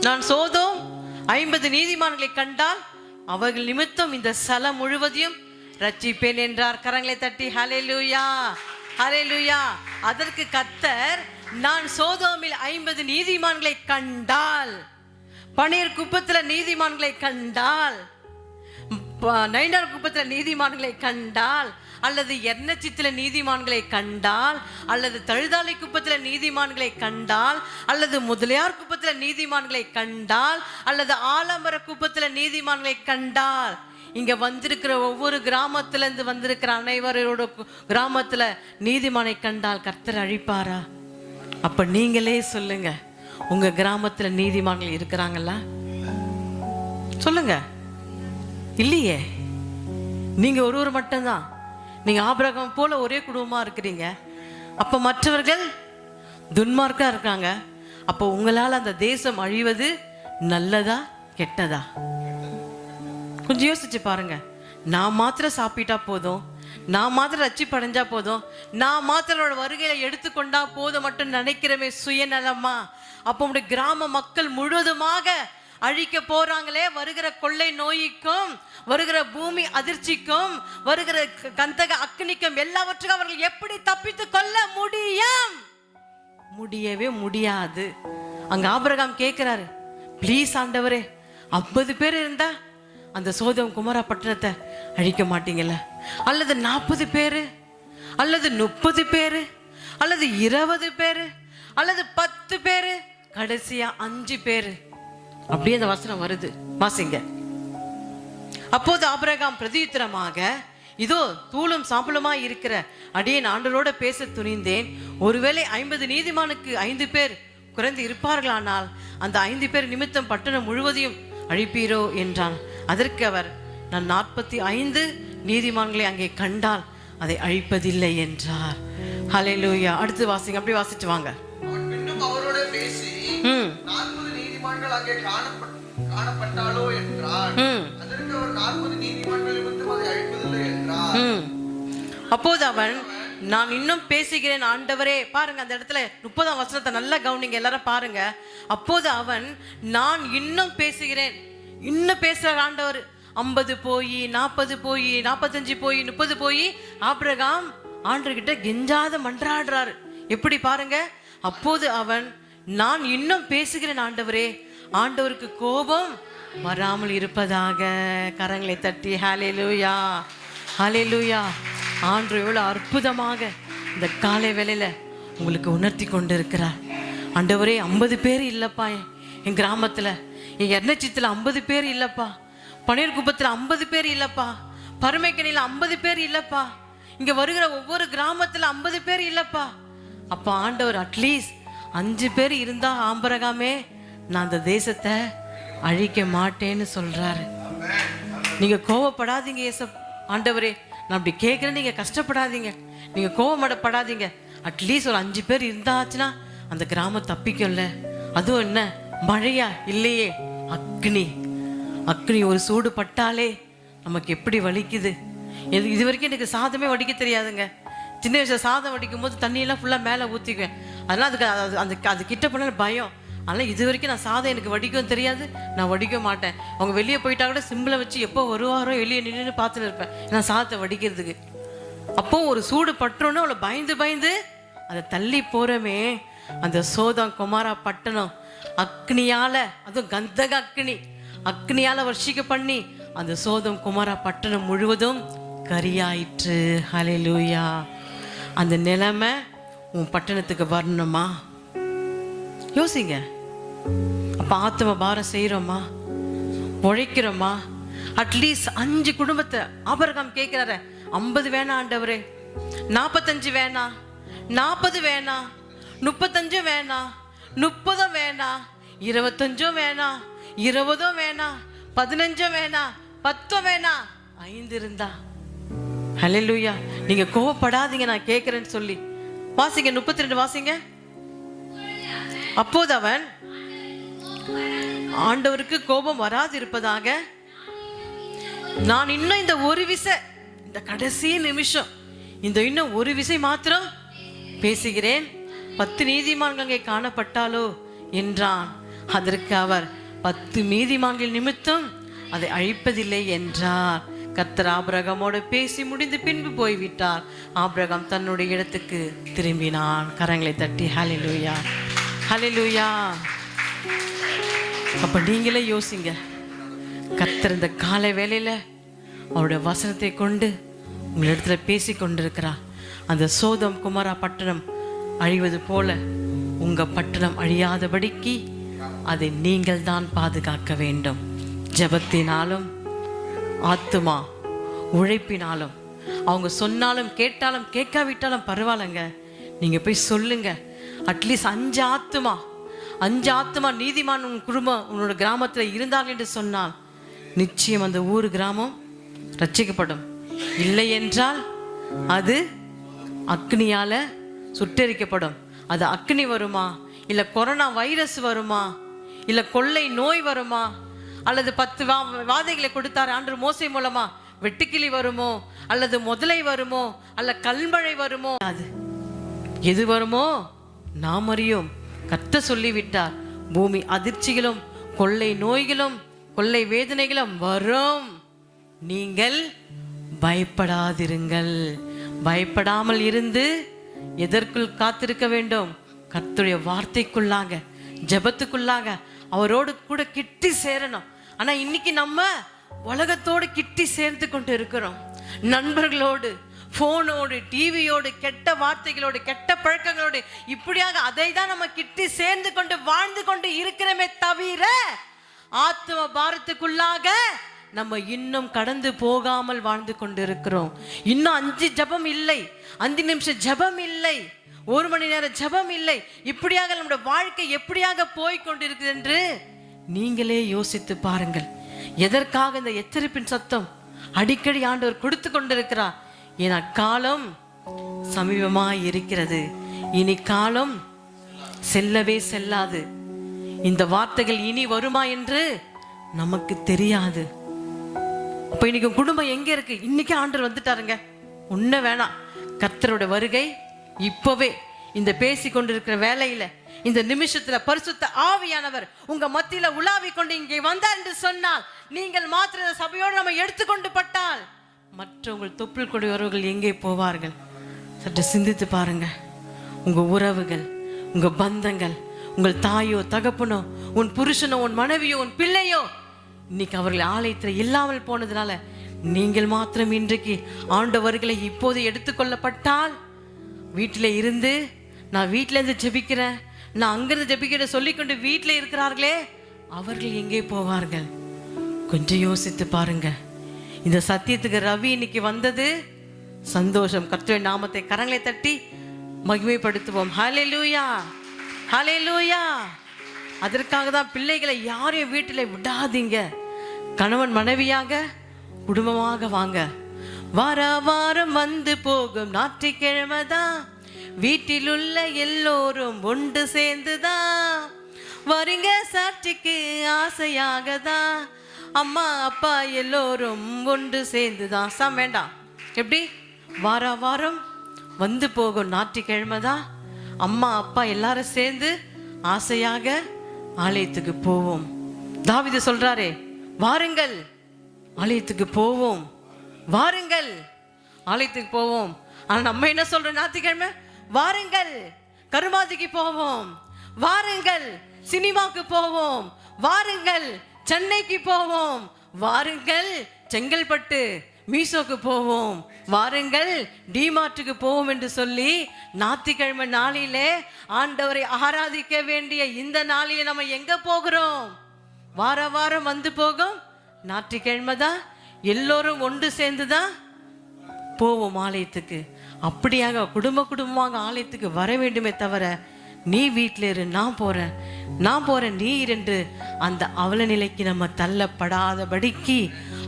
நான் சோதோம் 50 நீதிமான்களை கண்டால் அவர்கள் நிமித்தம் இந்த ஸ்தலம் முழுவதையும் ரட்சிப்பேன் என்றார். கரங்களை தட்டி ஹல்லேலூயா, ஹல்லேலூயா. அதற்கு கர்த்தர், நான் சோதோமில் 50 நீதிமான்களை கண்டால், பனீர் குப்பத்தில் நீதிமான்களை கண்டால், நைனார் குப்பத்தில் நீதிமான்களை கண்டால், அல்லது எண்ணச்சித்தில் நீதிமான்களை கண்டால், அல்லது தழுதாலை குப்பத்தில் நீதிமான்களை கண்டால், அல்லது முதலியார் குப்பத்தில் நீதிமான்களை கண்டால், அல்லது ஆலமர குப்பத்தில் நீதிமான்களை கண்டால், இங்க வந்திருக்கிற ஒவ்வொரு கிராமத்துல இருந்து வந்திருக்கிற அனைவரோட கிராமத்துல நீதிமானை கண்டால் கர்த்தர் அழிப்பாரா? அப்ப நீங்களே சொல்லுங்க, உங்க கிராமத்துல நீதிமான்கள் இருக்கிறாங்களா? சொல்லுங்க. இல்லையே. நீங்க ஒருவர் மட்டும்தான். நீங்க ஆபிரகாம் போல ஒரே குடும்பமா இருக்கிறீங்க. அப்ப மற்றவர்கள் துன்மார்க்கா இருக்காங்க. அப்போ உங்களால் அந்த தேசம் அழிவது நல்லதா கெட்டதா? கொஞ்சம் யோசிச்சு பாருங்க. நான் மாத்திரம் சாப்பிட்டா போதும், நான் மாத்திரம் ரட்சிப்படைஞ்சா போதும், நான் மாத்திரோட வருகையில எடுத்துக்கொண்டா போதும் மட்டும் நினைக்கிறமே சுயநலமா? அப்போ உங்களுடைய கிராம மக்கள் முழுவதுமாக அழிக்க போறாங்களே. வருகிற கொள்ளை நோய்க்கும், வருகிற பூமி அதிர்ச்சிக்கும், வருகிற கந்தக அக்னிக்கும் எல்லாவற்றுக்கும் அவர்கள் எப்படி தப்பித்து கொள்ள முடியும்? முடியவே முடியாது. அங்க ஆபிரகாம் கேட்கிறாரு, ப்ளீஸ் ஆண்டவரே, 50 பேர் இருந்தா அந்த சோதம் குமாரா பட்டணத்தை அழிக்க மாட்டீங்கல்ல? அல்லது 40 பேரு, அல்லது 30 பேரு, அல்லது 20 பேரு, அல்லது 10 பேரு, கடைசியா 5 பேரு. அப்படியே அந்த வசனம் வருது, வாசிங்க. அப்போது ஆபிரகாம் பிரதியுத்தரமாக, இதோ தூளும் சாம்பலுமா இருக்கிற அடியேன் ஆண்டவரோட பேச துணிந்தேன். ஒருவேளை 50 நீதிமானுக்கு 5 பேர் குறைந்து இருப்பார்களானால் அந்த 5 பேர் நிமித்தம் பட்டணம் முழுவதையும் அழிப்பீரோ என்றான். அதற்கு அவர், நான் 45 நீதிமான்களை அங்கே கண்டால் அதை அழிப்பதில்லை என்றார். ஹல்லேலூயா. அடுத்து வாசிங்க, அப்படி வாசிச்சு வாங்க. அவரோட பேசி 40 நீதிமான்கள் அங்கே காணப்பட்டாலோ என்றார். அதற்கு அவர் 40 நீதிமான்கள் நிமித்தம் அதை அழிப்பதில்லை என்றார். அப்போது அவன், நான் இன்னும் பேசுகிறேன் ஆண்டவரே. பாருங்க அந்த இடத்துல 30ஆம் வசனத்தை நல்லா கவனிங்க எல்லாரும் பாருங்க. அப்போது அவன், நான் இன்னும் பேசுகிறேன். இன்னும் பேசுற ஆண்டவர். 50 போய், 40 போய், 45 போய், 30 போய், ஆபிரகாம் ஆண்டவர்கிட்ட கெஞ்சாத மன்றாடுறாரு. எப்படி பாருங்க. அப்போது அவன், நான் இன்னும் பேசுகிறேன் ஆண்டவரே, ஆண்டவருக்கு கோபம் வராமல் இருப்பதாக. கரங்களை தட்டி ஹல்லேலூயா, ஹல்லேலூயா. ஆண்டவர் எவ்வளவு அற்புதமாக இந்த காலை வேளையில உங்களுக்கு உணர்த்தி கொண்டு இருக்கிறார். ஆண்டவரே, 50 பேர் இல்லப்பா என் கிராமத்துல, என் எண்ணச்சித்துல 50 பேர் இல்லப்பா, பன்னீர் குப்பத்துல 50 பேர் இல்லப்பா, பருமைக்கணியில 50 பேர் இல்லப்பா, இங்க வருகிற ஒவ்வொரு கிராமத்துல 50 பேர் இல்லப்பா. அப்ப ஆண்டவர் அட்லீஸ்ட் 5 பேர் இருந்தா ஆபிரகாமே நான் அந்த தேசத்தை அழிக்க மாட்டேன்னு சொல்றாரு. நீங்க கோவப்படாதீங்க ஆண்டவரே, நான் அப்படி கேட்கிறேன், நீங்க கஷ்டப்படாதீங்க, நீங்க கோவப்படாதீங்க. அட்லீஸ்ட் ஒரு 5 பேர் இருந்தாச்சுன்னா அந்த கிராமம் தப்பிக்கும்ல. அதுவும் என்ன மழையா இல்லையே, அக்னி. அக்னி ஒரு சூடு பட்டாலே நமக்கு எப்படி வலிக்குது. இது வரைக்கும் எனக்கு சாதமே வடிக்க தெரியாதுங்க. சின்ன வயசுல சாதம் வடிக்கும் போது தண்ணியெல்லாம் ஃபுல்லாக மேலே ஊற்றிக்குவேன். அதெல்லாம் அது கிட்ட பண்ண பயம். அதனால் இது வரைக்கும் நான் சாதம் எனக்கு வடிக்கவும் தெரியாது, நான் வடிக்க மாட்டேன். அவங்க வெளியே போயிட்டா கூட சிம்பிளை வச்சு எப்போ வருவாரோ வெளியே நின்று பார்த்துட்டு இருப்பேன் நான் சாதத்தை வடிக்கிறதுக்கு. அப்போ ஒரு சூடு பற்றோன்னு அவளை பயந்து பயந்து அதை தள்ளி போகிறோமே. அந்த சோதம் குமாரா பட்டணம் அக்னியால, அதுவும் கந்தக அக்னியால வர்ஷிக்க பண்ணி அந்த சோதம் குமாரா பட்டணம் முழுவதும் கரியாயிற்று. ஹல்லேலூயா. அந்த நிலைமை உன் பட்டணத்துக்கு வரணுமா? யோசிங்க. அப்ப ஆத்ம பாரம் செய்யறோமா, உழைக்கிறோமா? அட்லீஸ்ட் 5 குடும்பத்தை ஆபிரகாம் கேட்கிறாரு, 50 வேணாம் ஆண்டவரே, 45 வேணாம், 40 வேணாம், 35 வேணாம், 30 வேணாம், 25 வேணாம், 20 வேணாம், 15 வேணாம், 10 வேணாம், 5 இருந்தா. ஹல்லேலூயா. நீங்க கோவப்படாதீங்க நான் கேட்கிறேன்னு சொல்லி வாசிங்க. 32 வாசிங்க. அப்போது அவன், ஆண்டவருக்கு கோபம் வராது இருப்பதாக நான் இன்னும் இந்த ஒரு விசை, இந்த கடைசி நிமிஷம், இந்த இன்னும் ஒரு விசை மாத்திரம் பேசுகிறேன். 10 நீதிமான்கள் அங்கே காணப்பட்டாலோ என்றான். அதற்கு அவர், 10 நீதிமான்கள் நிமித்தம் அதை அழிப்பதில்லை என்றார். கர்த்தர் ஆபிரகாமோடு பேசி முடிந்து பின்பு போய்விட்டார். ஆபிரகாம் தன்னுடைய இடத்துக்கு திரும்பினான். கரங்களை தட்டி ஹல்லேலூயா, ஹல்லேலூயா. அப்ப நீங்களே யோசிங்க. கர்த்தர் இந்த காலை வேளையில அவருடைய வசனத்தை கொண்டு உங்களிடத்துல பேசி கொண்டிருக்கிறார். அந்த சோதம் குமாரா பட்டணம் அழிவது போல உங்க பட்டணம் அழியாதபடிக்கு அதை நீங்கள் தான் பாதுகாக்க வேண்டும். ஜெபத்தினாலும் ஆத்துமா உழைப்பினாலும், அவங்க சொன்னாலும் கேட்டாலும் கேட்காவிட்டாலும் பரவாயில்லைங்க, நீங்கள் போய் சொல்லுங்க. அட்லீஸ்ட் 5 ஆத்துமா நீதிமான் உன் குடும்பம் உன்னோட கிராமத்தில் இருந்தார்கள் என்று சொன்னால் நிச்சயம் அந்த ஊர் கிராமம் ரட்சிக்கப்படும். இல்லை என்றால் அது அக்னியால சுட்டெரிக்கப்படும். அது அக்னி வருமா, இல்லை கொரோனா வைரஸ் வருமா, இல்லை கொள்ளை நோய் வருமா, அல்லது 10 வாதைகளை கொடுத்தார் ஆண்டு மோசே மூலமா, வெட்டுக்கிளி வருமோ, அல்லது முதலை வருமோ, அல்ல கல்மழை வருமோ, அது எது வருமோ நாம் அறியோம். கர்த்தர் சொல்லிவிட்டார், பூமி அதிர்ச்சிகளும் கொள்ளை நோய்களும் கொள்ளை வேதனைகளும் வரும், நீங்கள் பயப்படாதிருங்கள். பயப்படாமல் இருந்து எதற்குள் காத்திருக்க வேண்டும்? கர்த்தருடைய வார்த்தைக்குள்ளாக, ஜெபத்துக்குள்ளாக அவரோடு கூட கிட்டி சேரணும். ஆனா இன்னைக்கு நம்ம உலகத்தோடு கிட்டி சேர்ந்து கொண்டு இருக்கிறோம். நண்பர்களோடு, போனோடு, டிவியோடு, கெட்ட வார்த்தைகளோடு, கெட்ட பழக்கங்களோடு, இப்படியாக அதை தான் நம்ம கிட்டி சேர்ந்து கொண்டு வாழ்ந்து கொண்டு இருக்கிறோமே தவிர ஆத்ம பாரத்துக்குள்ளாக நம்ம இன்னும் கடந்து போகாமல் வாழ்ந்து கொண்டு இருக்கிறோம். இன்னும் 5 ஜபம் இல்லை, 5 நிமிஷம் ஜபம் இல்லை, 1 மணி நேரம் ஜபம் இல்லை. இப்படியாக நம்முடைய வாழ்க்கை எப்படியாக போய் கொண்டிருக்குது என்று நீங்களே யோசித்து பாருங்கள். எதற்காக இந்த எச்சரிப்பின் சத்தம் அடிக்கடி ஆண்டவர் கொடுத்து கொண்டிருக்கிறார்? ஏன்னா காலம் சமீபமாய் இருக்கிறது. இனி காலம் செல்லவே செல்லாது. இந்த வார்த்தைகள் இனி வருமா என்று நமக்கு தெரியாது. அப்ப இன்னைக்கு குடும்பம் எங்க இருக்கு? இன்னைக்கு ஆண்டவர் வந்துட்டாருங்க, ஒண்ணு வேணாம். கர்த்தரோட வருகை இப்பவே இந்த பேசி கொண்டிருக்கிற வேலையில, இந்த நிமிஷத்துல பரிசுத்த ஆவியானவர் உங்க மத்தியில உலாவி கொண்டு இங்கே வந்தார் என்று சொன்னால், நீங்கள் மாத்திர சபையோடு நம்ம எடுத்துக்கொண்டு பட்டால் மற்றவங்கள் தொப்புள் கொடியவர்கள் எங்கே போவார்கள்? சற்று சிந்தித்து பாருங்க. உங்க உறவுகள், உங்க பந்தங்கள், உங்கள் தாயோ தகப்பனோ, உன் புருஷனோ, உன் மனைவியோ, உன் பிள்ளையோ இன்னைக்கு அவர்கள் ஆலயத்தில் இல்லாமல் போனதுனால நீங்கள் மாத்திரம் இன்றைக்கு ஆண்டவர்களை இப்போது எடுத்துக்கொள்ளப்பட்டால், வீட்டில் இருந்து நான் வீட்டில இருந்து ஜெபிக்கிறேன், நான் அங்கிருந்து ஜெபிக்கிறேன் சொல்லிக்கொண்டு வீட்டில் இருக்கிறார்களே, அவர்கள் எங்கே போவார்கள்? கொஞ்சம் யோசித்து பாருங்க. இந்த சத்தியத்துக்கு ரவி இன்னைக்கு வந்தது சந்தோஷம். கர்த்தருடைய நாமத்தை கரங்களை தட்டி மகிமைப்படுத்துவோம். ஹல்லேலூயா, ஹல்லேலூயா. அதற்காக தான் பிள்ளைகளை யாரையும் வீட்டில் விடாதீங்க. கணவன் மனைவியாக குடும்பமாக வாங்க. வார வாரம் வந்து போகும் ஞாயிற்றுக்கிழமை தான் வீட்டில் உள்ள எல்லோரும் ஒன்று சேர்ந்துதான் வரீங்க. சாட்சிக்கு ஆசையாக தான் அம்மா அப்பா எல்லோரும் ஒன்று சேர்ந்துதான். வேண்டாம், எப்படி வார வாரம் வந்து போகும் ஞாயிற்றுக்கிழமை தான் அம்மா அப்பா எல்லாரும் சேர்ந்து ஆசையாக ஆலயத்துக்கு போவோம். தாவீது சொல்றாரே, வாருங்கள் ஆலயத்துக்கு போவோம், வாருங்கள் ஆலயத்துக்கு போவோம். ஆனா நம்ம என்ன சொல்றோம்? ஞாயிற்றுக்கிழமை வாருங்கள் கருமாதிக்கு போவோம், வாருங்கள் சினிமாவுக்கு போவோம், வாருங்கள் சென்னைக்கு போவோம், வாருங்கள் செங்கல்பட்டு மீசோக்கு போவோம், வாருங்கள் டிமார்ட்டுக்கு போவோம் என்று சொல்லி ஞாயிற்றுக்கிழமை நாளிலே ஆண்டவரை ஆராதிக்க வேண்டிய இந்த நாளிலே நம்ம எங்க போகிறோம்? வார வாரம் வந்து போகும் ஞாயிற்றுக்கிழமை தான் எல்லோரும் ஒன்று சேர்ந்துதான் போவோம் ஆலயத்துக்கு. அப்படியாக குடும்பமாக ஆலயத்துக்கு வர வேண்டுமே தவிர, நீ வீட்டில் இரு, நான் போறேன் நீ என்று அந்த அவல நிலைக்கு நம்ம தள்ளப்படாதபடிக்கு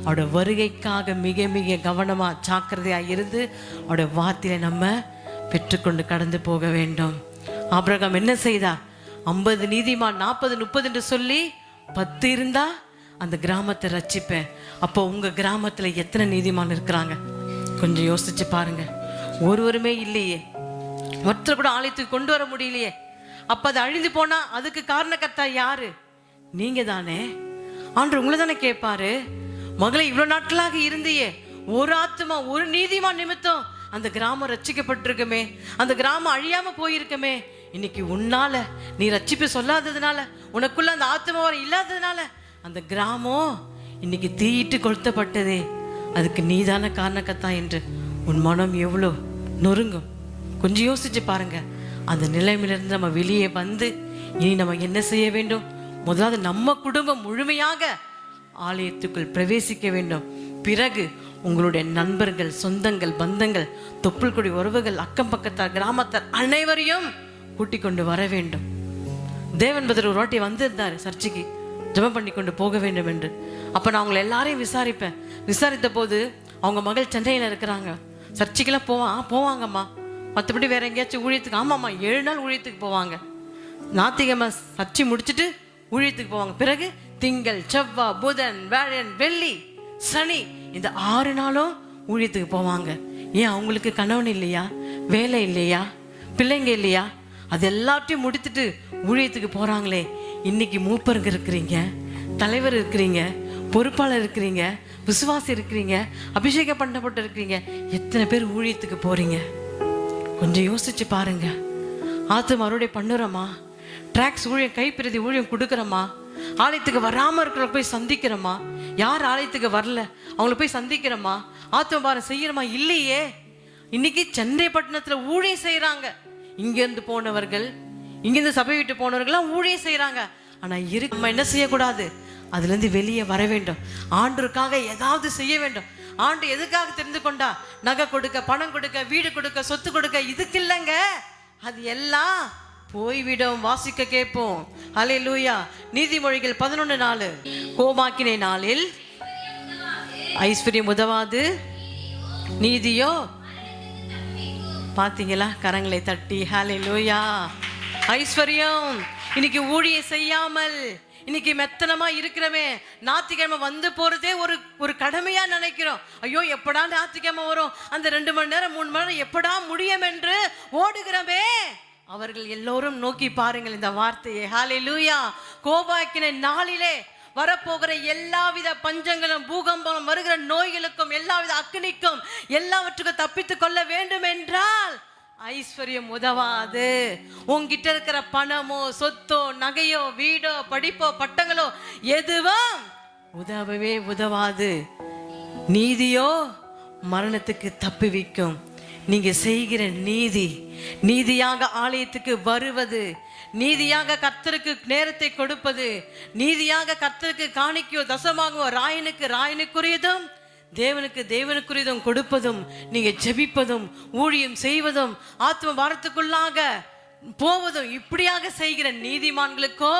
அவருடைய வருகைக்காக மிக மிக கவனமா ஜாக்கிரதையா இருந்து அவருடைய வார்த்தையை நம்ம பெற்றுக்கொண்டு கடந்து போக வேண்டும். ஆபிரகாம் என்ன செய்தா? 50 நீதிமான் 40 30 என்று சொல்லி 10 இருந்தா அந்த கிராமத்தை ரட்சிப்பேன். அப்போ உங்க கிராமத்துல எத்தனை நீதிமான் இருக்கிறாங்க? கொஞ்சம் யோசிச்சு பாருங்க. ஒருவருமே இல்லையே, ஒருத்தர் கூட ஆலயத்துக்கு கொண்டு வர முடியலையே. அப்ப அது அழிந்து போனா அதுக்கு காரணக்கர்த்தா யாரு? நீங்க தானே. ஆண்டவர் உங்களை தானே கேட்பாரு. மகளே, இவ்வளவு நாட்களாக இருந்தியே, ஒரு ஆத்மா ஒரு நீதிமான் நிமித்தம் அந்த கிராமம் ரட்சிக்கப்பட்டிருக்குமே, அந்த கிராமம் அழியாம போயிருக்குமே. இன்னைக்கு உன்னால நீ ரட்சிப்பு சொல்லாததுனால, உனக்குள்ள அந்த ஆத்மாவரம் இல்லாததுனால அந்த கிராமம் இன்னைக்கு தீயிட்டு கொளுத்தப்பட்டதே, அதுக்கு நீதான காரணக்கத்தா என்று உன் மனம் எவ்வளோ நொறுங்கும். கொஞ்சம் யோசிச்சு பாருங்க. அந்த நிலைமையிலிருந்து நம்ம வெளியே வந்து இனி நம்ம என்ன செய்ய வேண்டும்? முதலாவது நம்ம குடும்பம் முழுமையாக ஆலயத்துக்குள் பிரவேசிக்க வேண்டும். பிறகு உங்களுடைய நண்பர்கள், சொந்தங்கள், பந்தங்கள், தொப்புள் கொடி உறவுகள், அக்கம் பக்கத்தார், கிராமத்தார் அனைவரையும் கூட்டிக் கொண்டு வர வேண்டும். தேவன் பதர் ஒரு வாட்டி வந்திருந்தார் சர்ச்சைக்கு, ஜெபம் பண்ணி கொண்டு போக வேண்டும் என்று. அப்போ நான் அவங்களை எல்லாரையும் விசாரிப்பேன். விசாரித்த போது அவங்க மகள் சென்னையில் இருக்கிறாங்க. சர்ச்சைக்கெல்லாம் போவாங்கம்மா, மற்றபடி வேற எங்கேயாச்சும் ஊழியத்துக்கு, ஆமாம்மா 7 நாள் ஊழியத்துக்கு போவாங்க. ஞாயிற்றுக்கிழமை சர்ச்சை முடிச்சுட்டு ஊழியத்துக்கு போவாங்க. பிறகு திங்கள், செவ்வாய், புதன், வியாழன், வெள்ளி, சனி இந்த 6 நாளும் ஊழியத்துக்கு போவாங்க. ஏன் அவங்களுக்கு கணவன் இல்லையா, வேலை இல்லையா, பிள்ளைங்க இல்லையா? அது எல்லாத்தையும் முடித்துட்டு ஊழியத்துக்கு போகிறாங்களே. இன்னைக்கு மூப்பருங்க இருக்கிறீங்க, தலைவர் இருக்கிறீங்க, பொறுப்பாளர் இருக்கிறீங்க, விசுவாசி இருக்கிறீங்க, அபிஷேகம் பண்ணப்பட்டு இருக்கிறீங்க. எத்தனை பேர் ஊழியத்துக்கு போகிறீங்க? கொஞ்சம் யோசிச்சு பாருங்க. ஆத்து மறுபடியும் பண்ணுறோமா? ட்ராக்ஸ் ஊழியம், கைப்பிரதி ஊழியம் கொடுக்குறோமா? ஆலயத்துக்கு வராமல் இருக்கிற போய் சந்திக்கிறோமா? யார் ஆலயத்துக்கு வரல அவங்கள போய் சந்திக்கிறோமா? ஆத்மபாரம் செய்யறோமா? இல்லையே. இன்னைக்கு சென்னை பட்டணத்தில் ஊழியம் செய்கிறாங்க. இங்கேருந்து போனவர்கள், இங்கேருந்து சபை விட்டு போனவர்கள்லாம் ஊழியம் செய்கிறாங்க. ஆனால் நம்ம என்ன செய்யக்கூடாது? அதுலேருந்து வெளியே வர வேண்டும். ஆண்டவருக்காக ஏதாவது செய்ய வேண்டும். ஆண்டு எதுக்காக தெரிந்து கொண்டா? நகை கொடுக்க, பணம் கொடுக்க, வீடு கொடுக்க, சொத்து கொடுக்க, இதுக்கு இல்லைங்க. அது எல்லாம் போய்விடும். வாசிக்க கேட்போம். ஹல்லேலூயா. நீதிமொழிகள் 11:4. கோபாக்கினை நாளில் ஐஸ்வர்யம் உதவாது, நீதியோ. பார்த்தீங்களா? கரங்களை தட்டி ஹல்லேலூயா. ஐஸ்வர்யம் இன்னைக்கு ஊழியம் செய்யாமல் இன்னைக்கு மெத்தனமா இருக்கிறவே. ஞாயிற்றுக்கிழமை வந்து போறதே ஒரு கடமையா நினைக்கிறோம். ஐயோ எப்படா ஞாயிற்றுக்கிழமை வரும், அந்த 2 மணி நேரம் 3 மணி நேரம் எப்படா முடியும் என்று ஓடுகிறவே. அவர்கள் எல்லோரும் நோக்கி பாருங்கள் இந்த வார்த்தையை. ஹல்லேலூயா. கோபாக்கின நாளிலே வரப்போகிற எல்லாவித பஞ்சங்களும், பூகம்பம், வருகிற நோய்களுக்கும், எல்லாவித அக்னிக்கும், எல்லாவற்றுக்கும் தப்பித்துக் கொள்ள வேண்டும் என்றால் ஐஸ்வர்யம் உதவாது. உங்ககிட்ட இருக்கிற பணமோ, சொத்தோ, நகையோ, வீடோ, படிப்போ, பட்டங்களோ எதுவும் உதவவே உதவாது. நீதியோ மரணத்துக்கு தப்புவிக்கும். நீங்க செய்கிற நீதி, நீதியாக ஆலயத்துக்கு வருவது, நீதியாக கர்த்தருக்கு நேரத்தை கொடுப்பது, நீதியாக கர்த்தருக்கு காணிக்கையோ தசமாகவோ, ராயனுக்குரியதும் தேவனுக்குரியதும் கொடுப்பதும், நீங்க ஜெபிப்பதும், ஊழியம் செய்வதும், ஆத்ம பாரத்துக்குள்ளாக போவதும், இப்படியாக செய்கிற நீதிமான்களுக்கோ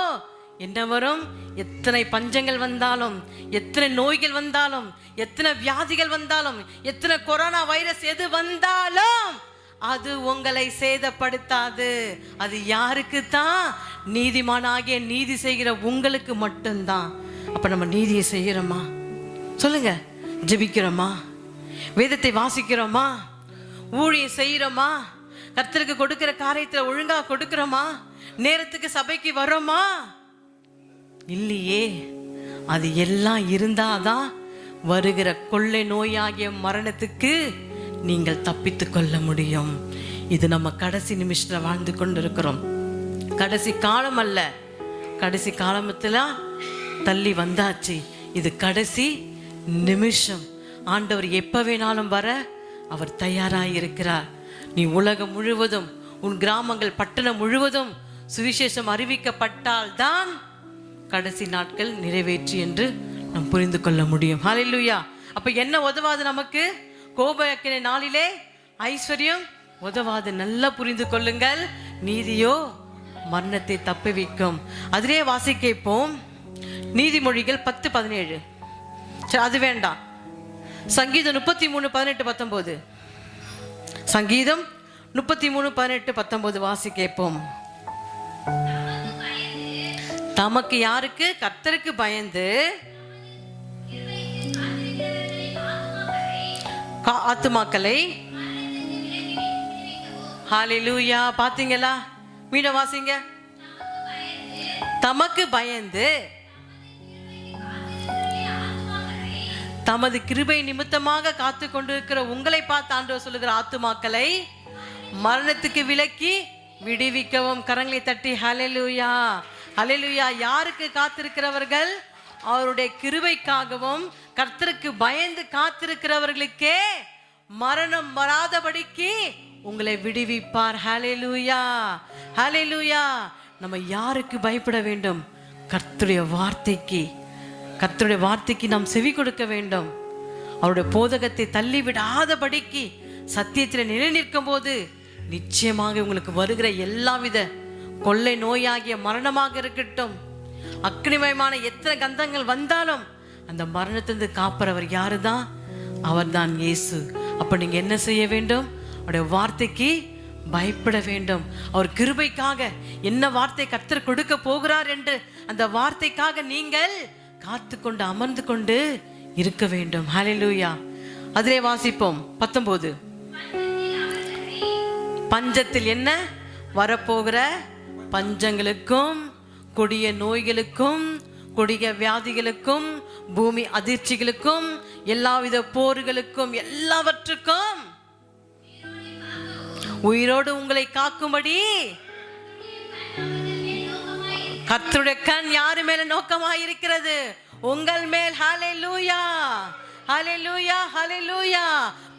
என்ன வரும்? எத்தனை பஞ்சங்கள் வந்தாலும், எத்தனை நோய்கள் வந்தாலும், எத்தனை வியாதிகள் வந்தாலும், எத்தனை கொரோனா வைரஸ் எது வந்தாலும் அது உங்களை சேதப்படுத்தாது. அது யாருக்கு தான்? நீதிமானாகிய நீதி செய்கிற உங்களுக்கு மட்டும்தான். அப்ப நம்ம நீதியை செய்கிறோமா? சொல்லுங்க. ஜெபிக்கிறோமா? வேதத்தை வாசிக்கிறோமா? ஊழியம் செய்கிறோமா? கர்த்தருக்கு கொடுக்கிற காரியத்தில் ஒழுங்கா கொடுக்கிறோமா? நேரத்துக்கு சபைக்கு வரோமா? இல்லையே. அது எல்லாம் இருந்தாதான் வருகிற கொள்ளை நோயாகிய மரணத்துக்கு நீங்கள் தப்பித்து கொள்ள முடியும். இது நம்ம கடைசி நிமிஷத்தில் வாழ்ந்து கொண்டிருக்கிறோம். கடைசி காலம் அல்ல, கடைசி காலத்துல தள்ளி வந்தாச்சு. இது கடைசி நிமிஷம். ஆண்டவர் எப்ப வேணாலும் வர அவர் தயாராயிருக்கிறார். நீ உலகம் முழுவதும், உன் கிராமங்கள், பட்டணம் முழுவதும் சுவிசேஷம் அறிவிக்கப்பட்டால் தான் கடைசி நாட்கள் நிறைவேற்றி என்று நாம் புரிந்து கொள்ள முடியும். ஹல்லேலூயா. அப்ப என்ன உதவாது நமக்கு? கோபாக்கினை நாளிலே ஐஸ்வர்யம் உதவாது. நல்லா புரிந்து கொள்ளுங்கள். நீதியோ மரணத்தை தப்புவிக்கும். அதிலே வாசிக்கப்போம். நீதிமொழிகள் 10:17. அது வேண்டாம். சங்கீதம் 33:18-19. சங்கீதம் 33:18-19 வாசிக்கப்போம். தமக்கு யாருக்கு? கர்த்தருக்கு பயந்து ஆத்துமாக்களை. ஹல்லேலூயா. பாத்தீங்களா? மீண்டும் வாசிங்க. தமக்கு பயந்து தமது கிருபை நிமித்தமாக காத்து கொண்டிருக்கிற உங்களை பார்த்து ஆண்டவர் சொல்லுகிற ஆத்துமாக்களை மரணத்துக்கு விலக்கி விடுவிக்கவும். கரங்களை தட்டி ஹல்லேலூயா. ஹல்லேலூயா. யாருக்கு காத்திருக்கிறவர்கள்? அவருடைய கிருபைக்காகவும் கர்த்தருக்கு பயந்து காத்திருக்கிறவர்களுக்கே மரணம் வராதபடிக்கு உங்களை விடுவிப்பார். ஹல்லேலூயா. ஹல்லேலூயா. நம்ம யாருக்கு பயப்பட வேண்டும்? கர்த்தருடைய வார்த்தைக்கு. கர்த்தருடைய வார்த்தைக்கு நாம் செவி கொடுக்க வேண்டும். அவருடைய போதகத்தை தள்ளி விடாதபடிக்கு சத்தியத்தில் நிலை நிற்கும் போது நிச்சயமாக உங்களுக்கு வருகிற எல்லாவித கொள்ளை நோயாகிய மரணமாக இருக்கட்டும், அக்னிமயமான எத்தனை கந்தங்கள் வந்தாலும் அந்த மரணத்திலிருந்து காப்பறவர் யாருதான்? அவர்தான் இயேசு. அப்ப நீங்க என்ன செய்ய வேண்டும்? அவருடைய வார்த்தைக்கு பயப்பட வேண்டும். அவர் கிருபைக்காக என்ன வார்த்தை கர்த்தர் கொடுக்க போகிறார் என்று அந்த வார்த்தைக்காக நீங்கள் காத்து கொண்டு அமர்ந்து கொண்டு இருக்க வேண்டும். ஹல்லேலூயா. அதிலே வாசிப்போம் 19. பஞ்சத்தில் என்ன வரப்போகிற பஞ்சங்களுக்கும் கொடிய நோய்களுக்கும் கொடிய வியாதிகளுக்கும் பூமி அதிர்ச்சிகளுக்கும் எல்லாவித போர்களுக்கும் எல்லாவற்றுக்கும் உயிரோடு உங்களை காக்கும்படி கர்த்தருடைய கண் யாரு மேல நோக்கமாயிருக்கிறது? உங்கள் மேல். ஹல்லேலூயா, ஹல்லேலூயா, ஹல்லேலூயா.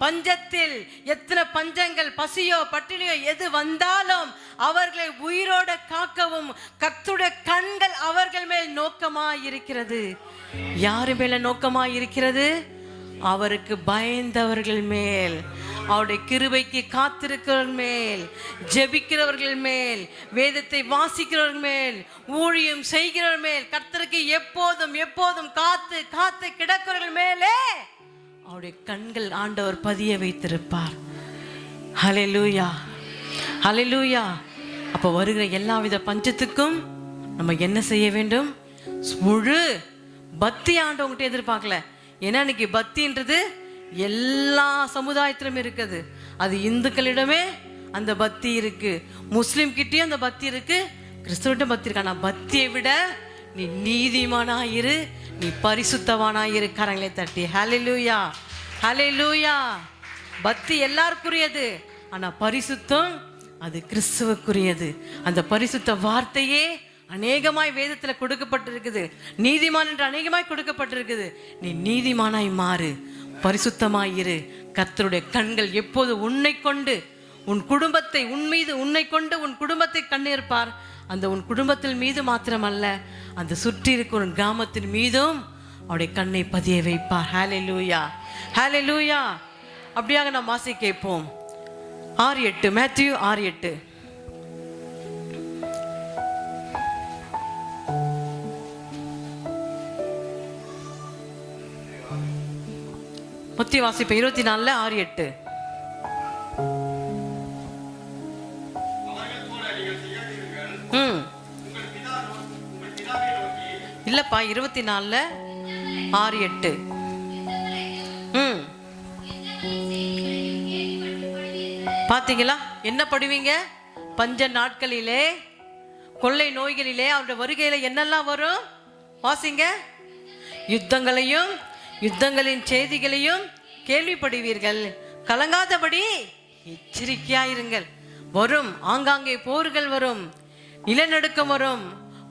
பஞ்சத்தில் எத்தனை பஞ்சங்கள், பசியோ பட்டினியோ எது வந்தாலும் அவர்களை உயிரோட காக்கவும் கர்த்தருடைய கண்கள் அவர்கள் மேல் நோக்கமாயிருக்கிறது. யாரு மேல நோக்கமாயிருக்கிறது? அவருக்கு பயந்தவர்கள் மேல், அவருடைய கிருபைக்கு காத்திருக்கிறவர்கள் மேல், ஜெபிக்கிறவர்கள் மேல், வேதத்தை வாசிக்கிறவர்கள் மேல், ஊழியம் செய்கிறவர்கள் மேல், கர்த்தருக்கு எப்போதும் எப்போதும் காத்து காத்து கிடக்கிறவர்கள் மேலே அவருடைய கண்கள் ஆண்டவர் பதிய வைத்திருப்பார். ஹல்லேலூயா, ஹல்லேலூயா. அப்போ வருகிற எல்லாவித பஞ்சத்துக்கும் நம்ம என்ன செய்ய வேண்டும்? முழு பக்தி ஆண்டவங்கிட்ட எதிர்பார்க்கல. ஏன்னா இன்னைக்கு பக்தின்றது எல்லா சமுதாயத்திலும் இருக்குது. அது இந்துக்களிடமே அந்த பக்தி இருக்கு, முஸ்லிம் கிட்டயும் அந்த பக்தி இருக்கு, கிறிஸ்தவர்கிட்ட பக்தி இருக்கு. ஆனா பக்தியை விட நீ நீதிமானாயிரு, நீ பரிசுத்தவானாயிரு. கரங்களை தட்டி ஹல்லேலூயா, ஹல்லேலூயா. பக்தி எல்லாருக்குரியது, ஆனா பரிசுத்தம் அது கிறிஸ்துவுக்குரியது. அந்த பரிசுத்த வார்த்தையே அநேகமாய் வேதத்துல கொடுக்கப்பட்டிருக்குது. நீதிமான் என்று அநேகமாய் கொடுக்கப்பட்டிருக்குது. நீ நீதிமானாய் மாறு, பரிசுத்தமாயிரு. கர்த்தருடைய கண்கள் எப்போது உன்னை கொண்டு உன் குடும்பத்தை, உன் மீது உன்னை கொண்டு உன் குடும்பத்தை கண்ணிருப்பார். அந்த உன் குடும்பத்தின் மீது மாத்திரமல்ல, அந்த சுற்றி இருக்கிற உன் கிராமத்தின் மீதும் அவருடைய கண்ணை பதிய வைப்பார். ஹல்லேலூயா, ஹல்லேலூயா. அப்படியாக நாம் வாசி கேட்போம். 6:8, மேத்யூ 6:8. மத்திய வாசிப்ப 24 6:8. இல்லப்பா 24 6:8. பாத்தீங்களா? என்ன படுவீங்க? பஞ்ச நாட்களிலே, கொள்ளை நோய்களிலே, அவருடைய வருகையில என்னெல்லாம் வரும்? வாசிங்க. யுத்தங்களையும் யுத்தங்களின் செய்திகளையும் கேள்விப்படுவீர்கள். கலங்காதபடி எச்சரிக்கையாயிருங்கள். வரும், ஆங்காங்கே போர்கள் வரும், நிலநடுக்கம் வரும்,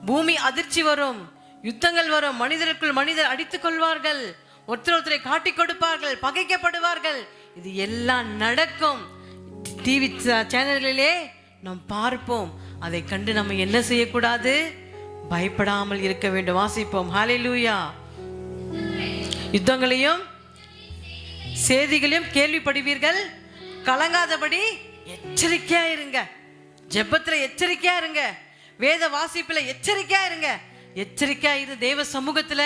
பூமி அதிர்ச்சி வரும், யுத்தங்கள் வரும், மனிதருக்குள் மனிதர் அடித்துக் கொள்வார்கள், ஒருத்தர் ஒருத்தரை காட்டிக் கொடுப்பார்கள், பகைக்கப்படுவார்கள். இது எல்லாம் நடக்கும். டிவி சேனல்களிலே நாம் பார்ப்போம். அதை கண்டு நம்ம என்ன செய்யக்கூடாது? பயப்படாமல் இருக்க வேண்டும். வாசிப்போம். ஹல்லேலூயா. யுத்தங்களையும் செய்திகளையும் கேள்விப்படுவீர்கள், கலங்காதபடி எச்சரிக்கையா இருங்க. ஜெபத்துல எச்சரிக்கையா இருங்க, வேத வாசிப்புல எச்சரிக்கையா இருங்க. எச்சரிக்கையா இரு, தேவ சமூகத்துல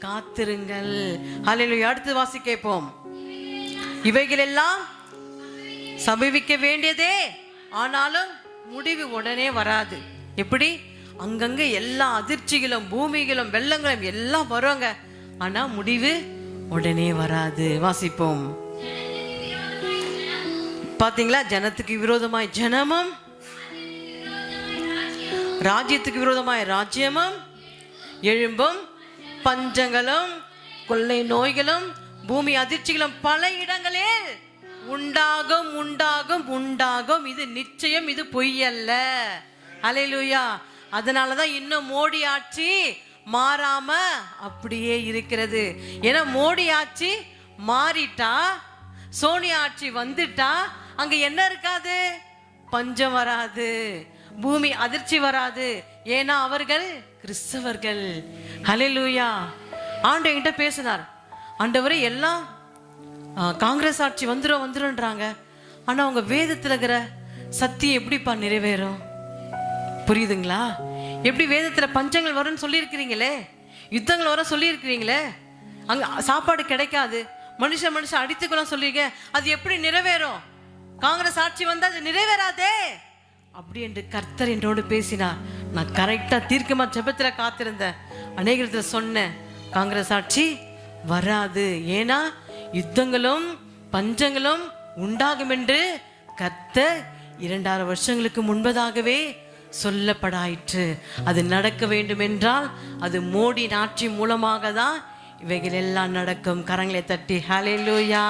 காத்திருங்கள். ஹல்லேலூயா. அடுத்து வாசி கேட்போம். இவைகள் எல்லாம் சம்பவிக்க வேண்டியதே, ஆனாலும் முடிவு உடனே வராது. எப்படி? அங்கங்க எல்லா அதிர்ச்சிகளும் பூமிகளும் வெள்ளங்களும் எல்லாம் வருவாங்க, ஆனா முடிவு உடனே வராது. வாசிப்போம். பாத்தீங்களா? ஜனத்துக்கு விரோதமாய் ஜனமும், ராஜ்யத்துக்கு விரோதமாய் ராஜ்யமும் எழும்பும். பஞ்சங்களும் கொள்ளை நோய்களும் பூமி அதிர்ச்சிகளும் பல இடங்களில் உண்டாகும் உண்டாகும் உண்டாகும். இது நிச்சயம், இது பொய் அல்ல. ஹல்லேலூயா. அதனாலதான் இன்னும் மோடி ஆட்சி மாறாம அப்படியே இருக்கிறது. ஏன்னா மோடி ஆட்சி மாறிட்டா, சோனியா ஆட்சி வந்துட்டா, அங்க என்ன இருக்காது? பஞ்சம் வராது, பூமி அதிர்ச்சி வராது. ஏன்னா அவர்கள் கிறிஸ்தவர்கள். ஹல்லேலூயா. ஆண்டவர்கிட்ட பேசினார். ஆண்டவரே, எல்லாம் காங்கிரஸ் ஆட்சி வந்துரும்ன்றாங்க. ஆனா அவங்க வேதத்துல இருக்கிற சத்தியம் எப்படிப்பா நிறைவேறும்? புரியுதுங்களா? எப்படி வேதத்துல பஞ்சங்கள் வரும்னு சொல்லியிருக்கிறீங்களே, யுத்தங்கள் வர சொல்லியிருக்கிறீங்களே, அங்க சாப்பாடு கிடைக்காது, மனுஷன் அடித்துக்கலாம் சொல்லிருக்க, அது எப்படி நிறைவேறும்? காங்கிரஸ் ஆட்சி வந்தா அது நிறைவேறாதே அப்படி என்று கர்த்தர் என்னோடு பேசினார். நான் கரெக்டா தீர்க்கமா ஜெபத்துல காத்திருந்தேன். அநேகத்துல சொன்னேன், காங்கிரஸ் ஆட்சி வராது, ஏன்னா யுத்தங்களும் பஞ்சங்களும் உண்டாகும் என்று கர்த்தர் 2000 வருஷங்களுக்கு முன்பதாகவே சொல்லப்படாயிற்று. அது நடக்க வேண்டும் என்றால் அது மோடி ஆட்சி மூலமாக தான் இவைகள் எல்லாம் நடக்கும். கரங்களை தட்டி ஹல்லேலூயா,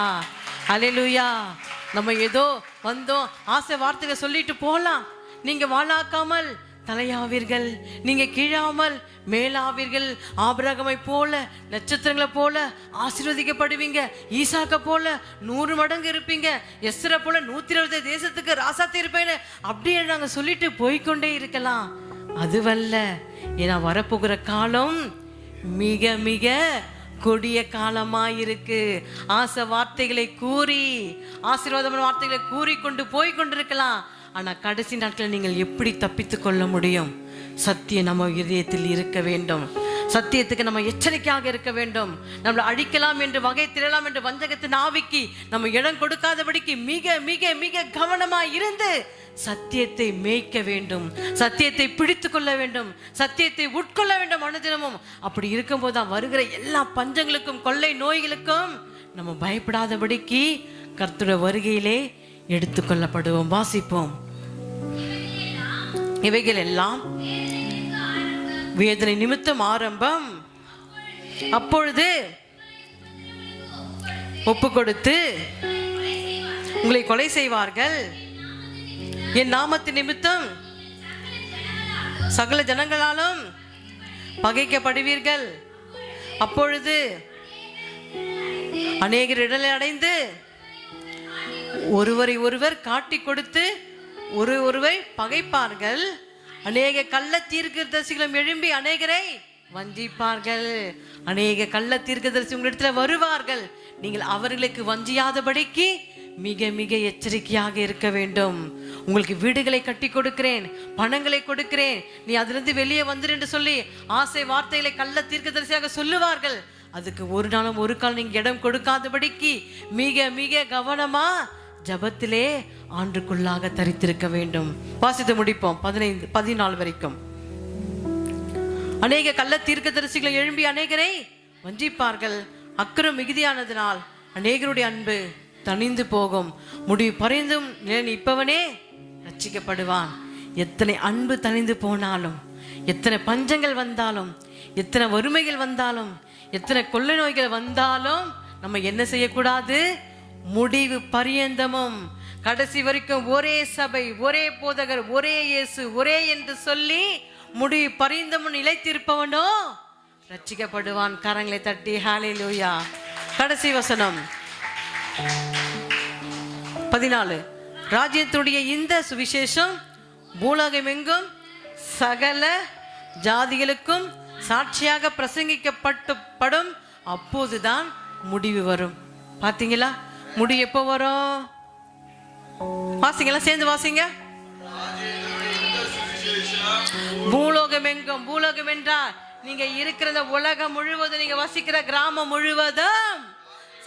ஹல்லேலூயா. நம்ம ஏதோ வந்தோம் ஆசை வார்த்தைகள் சொல்லிட்டு போகலாம். நீங்க வாழாக்காமல் தலையாவீர்கள், நீங்க கீழாமல் மேலாவீர்கள். ஆபிரகாமை போல, நட்சத்திரங்களை போல ஆசீர்வதிக்கப்படுவீங்க. ஈசாக்க போல 100 மடங்கு இருப்பீங்க. எஸ்ரா போல 120 தேசத்துக்கு ராசாத்தி இருப்பேன்னு அப்படியே நாங்க சொல்லிட்டு போய்கொண்டே இருக்கலாம். அதுவல்ல, ஏன்னா வரப்போகிற காலம் மிக மிக கொடிய காலமாயிருக்கு. ஆசை வார்த்தைகளை கூறி, ஆசீர்வாதமான வார்த்தைகளை கூறி கொண்டு போய் கொண்டிருக்கலாம். ஆனா கடைசி நாட்களில் நீங்கள் எப்படி தப்பித்து கொள்ள முடியும்? சத்தியம் நம்ம இதயத்தில் இருக்க வேண்டும். சத்தியத்துக்கு நம்ம எச்சரிக்கையாக இருக்க வேண்டும். நம்மளை அழிக்கலாம் என்று, வகை திரலாம் என்று வஞ்சகத்தின் ஆவிக்கு நம்ம இடம் கொடுக்காதபடிக்கு மிக மிக மிக கவனமாய் இருந்து சத்தியத்தை மேய்க்க வேண்டும், சத்தியத்தை பிடித்து கொள்ள வேண்டும், சத்தியத்தை உட்கொள்ள வேண்டும் அனுதினமும். அப்படி இருக்கும்போது தான் வருகிற எல்லா பஞ்சங்களுக்கும் கொள்ளை நோய்களுக்கும் நம்ம பயப்படாதபடிக்கு கர்த்தருடைய வருகையிலே எடுத்துக்கொள்ளப்படுவோம். வாசிப்போம். இவைகள் எல்லாம் வேதனை நிமித்தம் ஆரம்பம். அப்பொழுது ஒப்பு கொடுத்து உங்களை கொலை செய்வார்கள். என் நாமத்தின் நிமித்தம் சகல ஜனங்களாலும் பகைக்கப்படுவீர்கள். அப்பொழுது அநேகர் இடலை அடைந்து ஒருவரை ஒருவர் காட்டிக் கொடுத்து ஒருவரை பகைப்பார்கள். அநேக கள்ள தீர்க்கதரிசிகளும் எழும்பி அநேகரை வஞ்சிப்பார்கள். அநேக கள்ள தீர்க்கதரிசி உங்களிடத்துல வருவார்கள். நீங்கள் அவர்களுக்கு வஞ்சியாதபடிக்கு மிக மிக எச்சரிக்கையாக இருக்க வேண்டும். உங்களுக்கு வீடுகளை கட்டி கொடுக்கிறேன், பணங்களை கொடுக்கிறேன், நீ அதிலிருந்து வெளியே வந்துரு என்று சொல்லி ஆசை வார்த்தைகளை கள்ள தீர்க்கதரிசியாக சொல்லுவார்கள். அதுக்கு ஒரு நாளும் ஒரு காலம் நீங்க இடம் கொடுக்காதபடிக்கு மிக மிக கவனமா ஜபத்திலே ஆண்டுக்குள்ளாக தரித்திருக்க வேண்டும். வாசித்து முடிப்போம் 14 வரைக்கும். அநேக கள்ள தீர்க்கதரிசிகளை எழும்பி அநேகரை வஞ்சிப்பார்கள். அக்கிரம் மிகுதியானதினால் அநேகருடைய அன்பு தணிந்து போகும். முடிவு பறிந்தும் இப்பவனே ரட்சிக்கப்படுவான். எத்தனை அன்பு தணிந்து போனாலும், எத்தனை பஞ்சங்கள் வந்தாலும், எத்தனை வறுமைகள் வந்தாலும், எத்தனை கொள்ளை நோய்கள் வந்தாலும் நம்ம என்ன செய்யக்கூடாது? முடிவு பரியந்தமும் கடைசி வரைக்கும் ஒரே சபை, ஒரே போதகர், ஒரே இயேசு, ஒரே என்று சொல்லி முடிவு பரியந்தமும் நிலைத்திருப்பவனோ ரட்சிக்கப்படுவான். கரங்களை தட்டி ஹல்லேலூயா. கடைசி வசனம் 14. ராஜ்யத்துடைய இந்த சுவிசேஷம் பூலோகமெங்கும் சகல ஜாதிகளுக்கும் சாட்சியாக பிரசங்கிக்கப்படும். அப்போதுதான் முடிவு வரும். பாத்தீங்களா? முடிவு எப்போ வரும்? வாசிங்களா, சேர்ந்து வாசிங்க. பூலோகமெங்கும், பூலோகம் என்றால் நீங்க இருக்கிற உலகம் முழுவதும், நீங்க வசிக்கிற கிராமம் முழுவதும்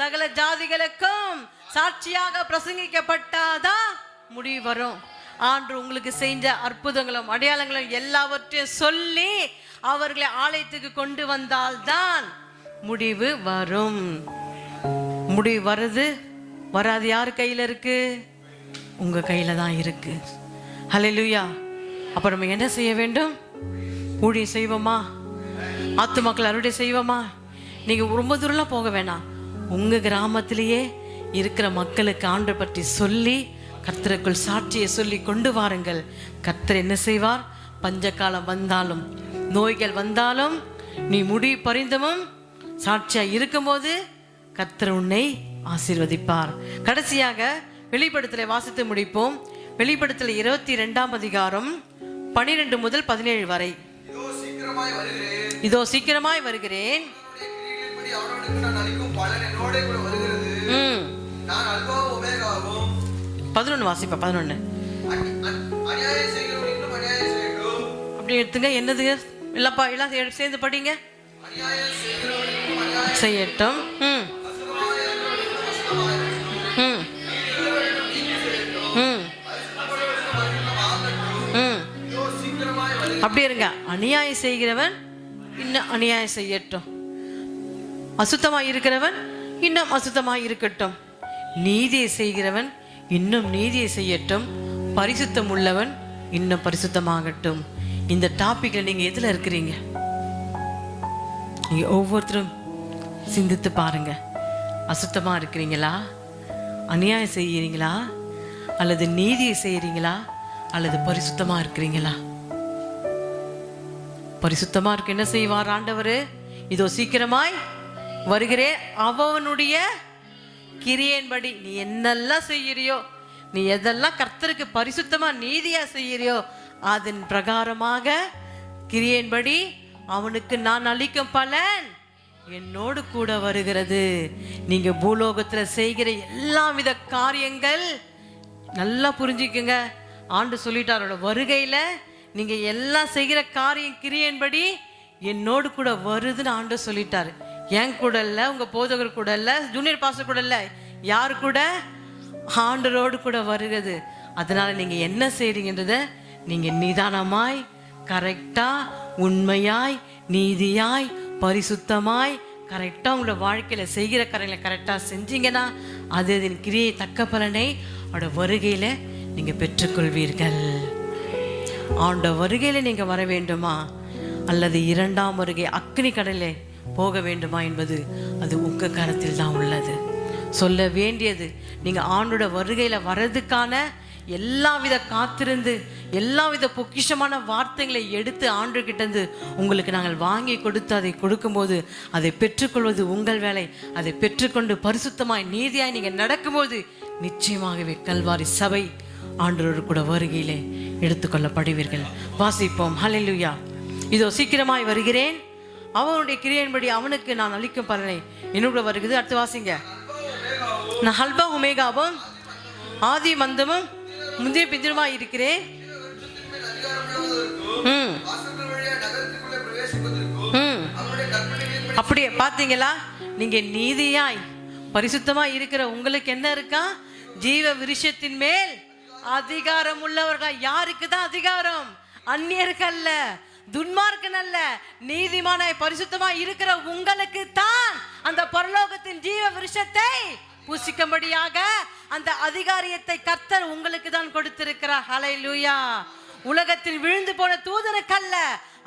சகல ஜாதிகளுக்கும் சாட்சியாக பிரசங்கிக்கப்பட்டாதான் முடிவு வரும். ஆண்டு உங்களுக்கு செஞ்ச அற்புதங்களும் அடையாளங்களும் எல்லாவற்றையும் சொல்லி அவர்களை ஆலயத்துக்கு கொண்டு வந்தால்தான் முடிவு வரும். முடிவு வருது வராது யார் கையில இருக்கு? உங்க கையில தான் இருக்கு. ஹல்லேலூயா. அப்ப நம்ம என்ன செய்ய வேண்டும்? ஊழியம் செய்வோமா? ஆத்துமாக்கள் அறுவடை செய்வோமா? நீங்க ரொம்ப தூரம்லாம் போக வேணாம். உங்க கிராமத்திலேயே இருக்கிற மக்களுக்கு ஆண்டை பற்றி சொல்லி கர்த்தருக்குள் சாட்சியை சொல்லி கொண்டு வாருங்கள். கர்த்தர் என்ன செய்வார்? பஞ்சகாலம் வந்தாலும் நோய்கள் வந்தாலும் நீ முடிவு பரிந்தமும் சாட்சியா இருக்கும்போது கர்த்தர் உன்னை ஆசீர்வதிப்பார். கடைசியாக வெளிப்படுத்தலை வாசித்து முடிப்போம். வெளிப்படுத்தல் 22ஆம் அதிகாரம் 12 முதல் 17 வரை. இதோ சீக்கிரமாய் வருகிறேன். அவனவனுக்கு நான் அளிக்கும் பலன் என்னோட கூட வருகிறது. நான் அல்பாவும் ஒமேகாவும். 11 வாசிப்பா, 11. அநியாயம் செய்கிறவன் இன்னும் அநியாயம் செய்யட்டும். அப்படி எடுத்துங்க. என்னது இல்லப்பா, எல்லாம் சேர்ந்து படிங்க. அநியாயம் செய்கிறவன் இன்னும் அநியாயம் செய்யட்டும். அசுத்தமாக இருக்கிறவன் இன்னும் அசுத்தமாக இருக்கட்டும். நீதி உள்ளவன் இன்னும் நீதி செய்யட்டும். பரிசுத்தமுள்ளவன் இன்னும் ஆகட்டும். இதோ சீக்கிரமாய் வருகிறேன். அப்படி இருங்க. அநியாயம் செய்கிறவன் இன்னும் அநியாயம் செய்யட்டும், அசுத்தமாய் இருக்கிறவன் இன்னும் அசுத்தமாய் இருக்கட்டும், நீதியை செய்கிறவன் இன்னும் நீதியை செய்யட்டும், பரிசுத்தம் உள்ளவன் இன்னும் பரிசுத்தமாகட்டும். இந்த டாபிக்ல நீங்க எதுல இருக்கிறீங்க? நீங்க ஒவ்வொருத்தரும் சிந்தித்து பாருங்க. அசுத்தமா இருக்கிறீங்களா? அநியாயம் செய்கிறீங்களா? அல்லது நீதியை செய்கிறீங்களா? அல்லது பரிசுத்தமா இருக்கிறீங்களா? பரிசுத்தமா இருக்க என்ன செய்வார் ஆண்டவர்? இதோ சீக்கிரமாய் வருகிறேன், அவனுடைய கிரியையின்படி நீ என்னெல்லாம் செய்யறியோ, நீ எதெல்லாம் கர்த்தருக்கு பரிசுத்தமா நீதியா செய்யறியோ அதன் பிரகாரமாக கிரியையின்படி அவனுக்கு நான் அளிக்கும் பலன் என்னோடு கூட வருகிறது. நீங்க பூலோகத்துல செய்கிற எல்லா வித காரியங்கள் நல்லா புரிஞ்சுக்குங்க. ஆண்டு சொல்லிட்டாரோட வருகையில நீங்க எல்லாம் செய்கிற காரியம் கிரியையின்படி என்னோடு கூட வருதுன்னு ஆண்டு சொல்லிட்டாரு. என் கூட இல்ல, உங்க போதகர் கூட இல்ல, ஜூனியர் பாஸ்டர் கூட இல்ல, யாரு கூட? ஆண்டரோடு கூட வருகிறது. அதனால நீங்க என்ன செய்றீங்கன்றத நீங்க நிதானமாய், கரெக்டா, உண்மையாய், நீதியாய், பரிசுத்தமாய், கரெக்டா உங்களோட வாழ்க்கையில செய்கிற காரியங்களை கரெக்டா செஞ்சீங்கன்னா அது அதன் கிரியை தக்க பலனை அவரோட வருகையில நீங்க பெற்றுக்கொள்வீர்கள். ஆண்ட வருகையில நீங்க வர வேண்டுமா அல்லது இரண்டாம் வருகை அக்னி கடலே போக வேண்டுமா என்பது அது உங்க கரத்தில் தான் உள்ளது. சொல்ல வேண்டியது, நீங்க ஆண்டோட வருகையில வர்றதுக்கான எல்லாவித காத்திருந்து எல்லாவித பொக்கிஷமான வார்த்தைகளை எடுத்து ஆண்டு கிட்டந்து உங்களுக்கு நாங்கள் வாங்கி கொடுத்து அதை கொடுக்கும்போது அதை பெற்றுக்கொள்வது உங்கள் வேலை. அதை பெற்றுக்கொண்டு பரிசுத்தமாய் நீதியாய் நீங்க நடக்கும்போது நிச்சயமாகவே கல்வாரி சபை ஆண்டவரோடு கூட வருகையிலே எடுத்துக்கொள்ளப்படுவீர்கள். வாசிப்போம். ஹல்லேலூயா. இதோ சீக்கிரமாய் வருகிறேன், அவனுடைய கிரியையின்படி அவனுக்கு நான் அளிக்கும் பலனை என்னோட வருகிறது. அடுத்து வாசிங்க. நான் அல்பா ஒமேகாவும் ஆதி மந்தமும் முந்தைய பிந்திரமா இருக்கிறேன். அப்படியே பாத்தீங்களா? நீங்க நீதியாய் பரிசுத்தமா இருக்கிற உங்களுக்கு என்ன இருக்கா? ஜீவ விருஷத்தின் மேல் அதிகாரம் உள்ளவர்கள். யாருக்கு தான் அதிகாரம்? அந்நியருக்கு அல்ல, துன்மார்க்கன் அல்ல, நீதிமானாய் பரிசுத்தமாய் இருக்கிற உங்களுக்கு தான் அந்த பரலோகத்தின் ஜீவ விருஷத்தை புசிக்கும்படியாக அந்த அதிகாரியத்தை கர்த்தர் உங்களுக்கு தான் கொடுத்திருக்கிறார். ஹல்லேலூயா. உலகத்தில் விழுந்து போன தூதனுக்கு அல்ல,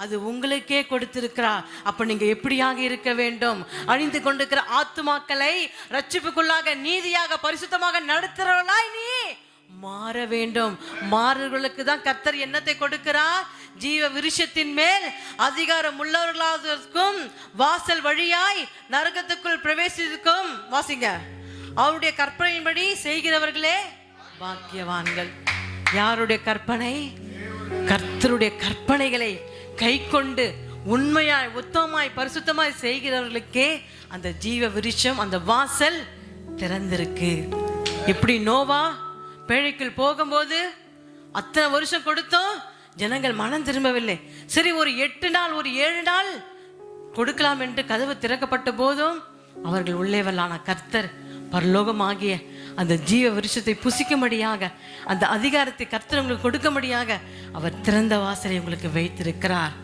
அது உங்களுக்கே கொடுத்திருக்கிறார். அப்ப நீங்க எப்படியாக இருக்க வேண்டும்? அழிந்து கொண்டிருக்கிற ஆத்துமாக்களை ரட்சிப்புக்குள்ளாக நீதியாக பரிசுத்தமாக நடத்துறவளாய் நீ மாற வேண்டும். மாறுகளுக்கு தான் கர்த்தர் என்னத்தை கொடுக்கிறார்? ஜீவ விருஷத்தின் மேல் அதிகாரம் உள்ளவர்களாவதற்கும் வாசல் வழியாய் நரகத்துக்குள் பிரவேசிக்கும். வாசிங்க. அவருடைய கற்பனையின்படி செய்கிறவர்களே பாக்கியவான்கள். யாருடைய கற்பனை? கர்த்தருடைய கற்பனைகளை கை கொண்டு உண்மையாய் உத்தமமாய் பரிசுத்தமாய் செய்கிறவர்களுக்கே அந்த ஜீவ விருஷம், அந்த வாசல் திறந்திருக்கு. எப்படி நோவா பேழைக்குள் போகும்போது அத்தனை வருஷம் கொடுத்தோம், ஜனங்கள் மனம் திரும்பவில்லை. சரி, ஒரு 8 நாள் ஒரு 7 நாள் கொடுக்கலாம் என்று கதவு திறக்கப்பட்ட போதும் அவர்கள் உள்ளே வரலான கர்த்தர் பரலோகமாகிய அந்த ஜீவ விருஷத்தை புசிக்கும்படியாக அந்த அதிகாரத்தை கர்த்தர் உங்களுக்கு கொடுக்கும்படியாக அவர் திறந்த வாசலை உங்களுக்கு வைத்திருக்கிறார்.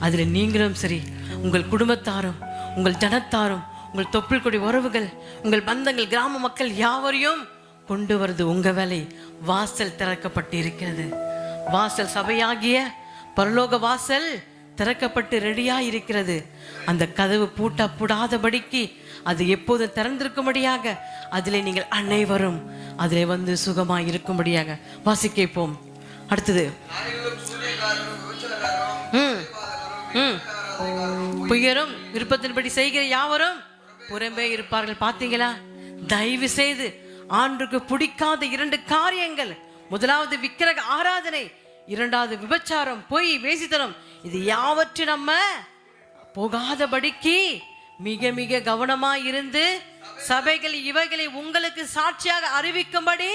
அதில் நீங்களும் சரி, உங்கள் குடும்பத்தாரும், உங்கள் ஜனத்தாரும், உங்கள் தொப்புள் கொடி உறவுகள், உங்கள் பந்தங்கள், கிராம மக்கள் யாவரையும் கொண்டு வருது உங்க வேலை. வாசல் திறக்கப்பட்டு இருக்கிறது. வாசல் சபையாகிய பரலோக வாசல் திறக்கப்பட்டு ரெடியா இருக்கிறது. அந்த கதவு பூட்டாதபடிக்கு அது எப்போதும் திறந்திருக்கும்படியாக அதிலே நீங்கள் அனைவரும் அதிலே வந்து சுகமாய் இருக்கும்படியாக வாசிக்கப்போம். அடுத்தது புயரும் விருப்பத்தின்படி செய்கிற யாவரும் புறம்பே இருப்பார்கள். பார்த்தீங்களா? தயவு செய்து ஆண்டுக்கு பிடிக்காத 2 காரியங்கள். முதலாவது விக்கிரக ஆராதனை, இரண்டாவது விபச்சாரம், பொய், வேசித்தனம். இது யாவற்றையும் நம்ம போகாதபடிக்கு மிக மிக கவனமா இருந்து சபைகள் இவைகளை உங்களுக்கு சாட்சியாக அறிவிக்கும்படி